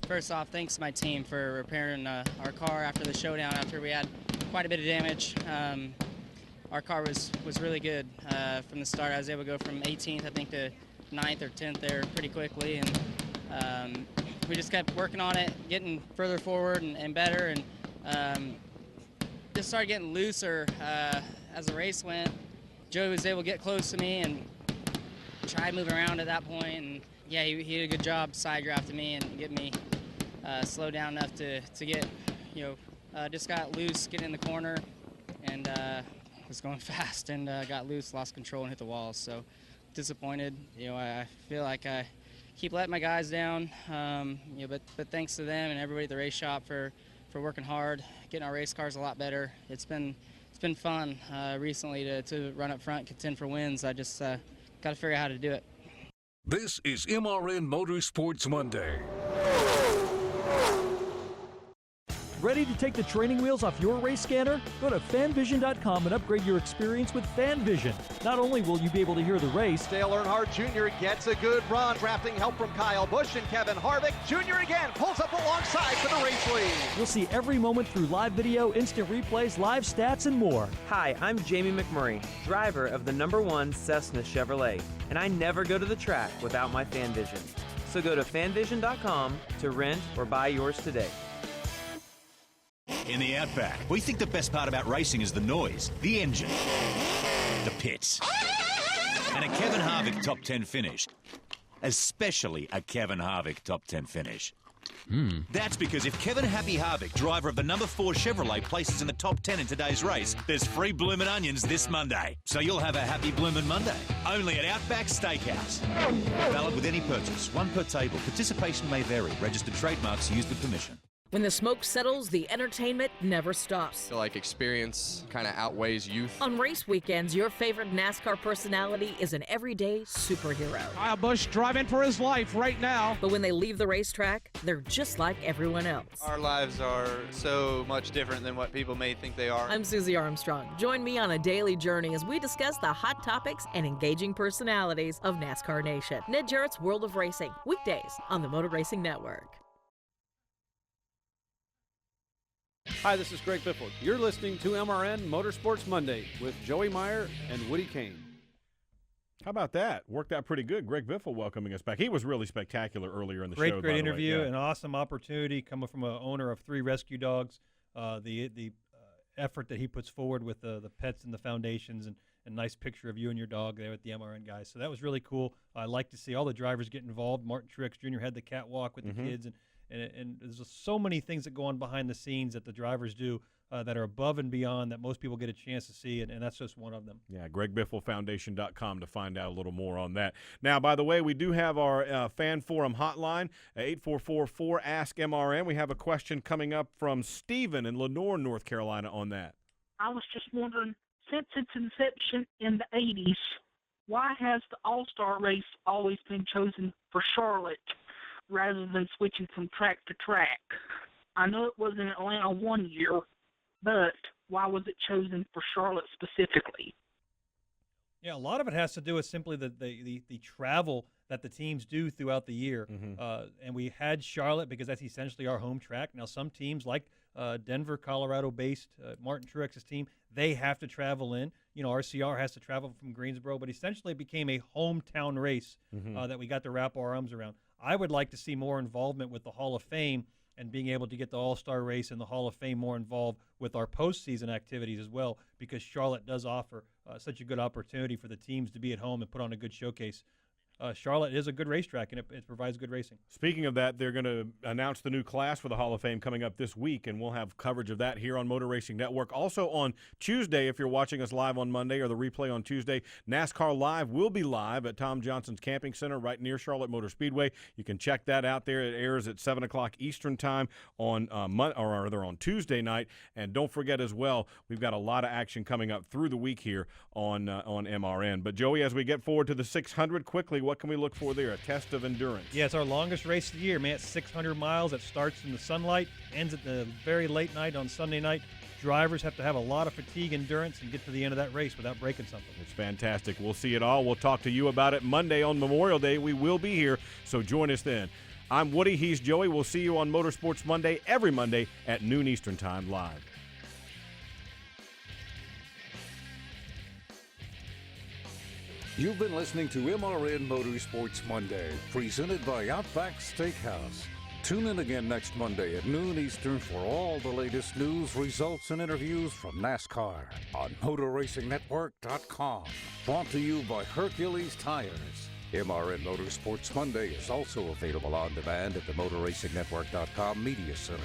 First off, thanks to my team for repairing our car after the showdown, after we had quite a bit of damage. Our car was really good from the start. I was able to go from 18th, I think, to 9th or 10th there pretty quickly, and we just kept working on it, getting further forward and better, and just started getting looser as the race went. Joey was able to get close to me and try moving around at that point, and yeah, he did a good job side drafting me and get me slowed down enough to get, just got loose, getting in the corner, and was going fast and got loose, lost control, and hit the wall. So disappointed. I feel like I keep letting my guys down, but thanks to them and everybody at the race shop for working hard, getting our race cars a lot better. It's been fun recently to run up front, contend for wins. I just got to figure out how to do it. This is MRN Motorsports Monday. Ready to take the training wheels off your race scanner? Go to fanvision.com and upgrade your experience with FanVision. Not only will you be able to hear the race, Dale Earnhardt Jr. gets a good run, drafting help from Kyle Busch and Kevin Harvick. Jr. again pulls up alongside for the race lead. you'll see every moment through live video, instant replays, live stats, and more. Hi, I'm Jamie McMurray, driver of the #1 Cessna Chevrolet, and I never go to the track without my FanVision. So go to fanvision.com to rent or buy yours today. In the Outback, we think the best part about racing is the noise, the engine, the pits, and a Kevin Harvick top 10 finish. Especially a Kevin Harvick top 10 finish. That's because if Kevin Happy Harvick, driver of the #4 Chevrolet, places in the top 10 in today's race, there's free bloomin' onions this Monday. So you'll have a happy bloomin' Monday. Only at Outback Steakhouse. Valid with any purchase. One per table. Participation may vary. Registered trademarks used with permission. When the smoke settles, the entertainment never stops. I feel like experience kind of outweighs youth. On race weekends, your favorite NASCAR personality is an everyday superhero. Kyle Busch driving for his life right now. But when they leave the racetrack, they're just like everyone else. Our lives are so much different than what people may think they are. I'm Susie Armstrong. Join me on a daily journey as we discuss the hot topics and engaging personalities of NASCAR Nation. Ned Jarrett's World of Racing, weekdays on the Motor Racing Network. Hi, this is Greg Biffle. You're listening to MRN Motorsports Monday with Joey Meyer and Woody Kane. How about that? Worked out pretty good. Greg Biffle welcoming us back. He was really spectacular earlier in the show. Great interview, an awesome opportunity coming from an owner of 3 rescue dogs. The effort that he puts forward with the pets and the foundations, and a nice picture of you and your dog there at the MRN guys. So that was really cool. I like to see all the drivers get involved. Martin Truex Jr. had the catwalk with the kids, and there's just so many things that go on behind the scenes that the drivers do that are above and beyond that most people get a chance to see, and that's just one of them. Yeah, GregBiffleFoundation.com to find out a little more on that. Now, by the way, we do have our fan forum hotline, 844-4ASK-MRN. We have a question coming up from Stephen in Lenoir, North Carolina on that. I was just wondering, since its inception in the 80s, why has the All-Star race always been chosen for Charlotte rather than switching from track to track? I know it was in Atlanta one year, but why was it chosen for Charlotte specifically? Yeah, a lot of it has to do with simply the travel that the teams do throughout the year. And we had Charlotte because that's essentially our home track. Now, some teams like Denver, Colorado-based Martin Truex's team, they have to travel in. RCR has to travel from Greensboro, but essentially it became a hometown race that we got to wrap our arms around. I would like to see more involvement with the Hall of Fame and being able to get the All-Star race and the Hall of Fame more involved with our postseason activities as well, because Charlotte does offer such a good opportunity for the teams to be at home and put on a good showcase. Charlotte is a good racetrack, and it provides good racing. Speaking of that, they're going to announce the new class for the Hall of Fame coming up this week, and we'll have coverage of that here on Motor Racing Network. Also on Tuesday, if you're watching us live on Monday or the replay on Tuesday, NASCAR Live will be live at Tom Johnson's Camping Center right near Charlotte Motor Speedway. You can check that out there. It airs at 7 o'clock Eastern Time on on Tuesday night. And don't forget as well, we've got a lot of action coming up through the week here on MRN. But, Joey, as we get forward to the 600 quickly, what can we look for there? A test of endurance. Yeah, it's our longest race of the year, man. It's 600 miles. It starts in the sunlight, ends at the very late night on Sunday night. Drivers have to have a lot of fatigue endurance and get to the end of that race without breaking something. It's fantastic. We'll see it all. We'll talk to you about it Monday on Memorial Day. We will be here, so join us then. I'm Woody. He's Joey. We'll see you on Motorsports Monday every Monday at noon Eastern Time live. You've been listening to MRN Motorsports Monday, presented by Outback Steakhouse. Tune in again next Monday at noon Eastern for all the latest news, results, and interviews from NASCAR on MotorRacingNetwork.com. Brought to you by Hercules Tires. MRN Motorsports Monday is also available on demand at the MotorRacingNetwork.com Media Center.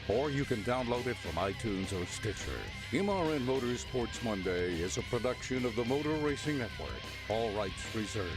Or you can download it from iTunes or Stitcher. MRN Motorsports Monday is a production of the Motor Racing Network. All rights reserved.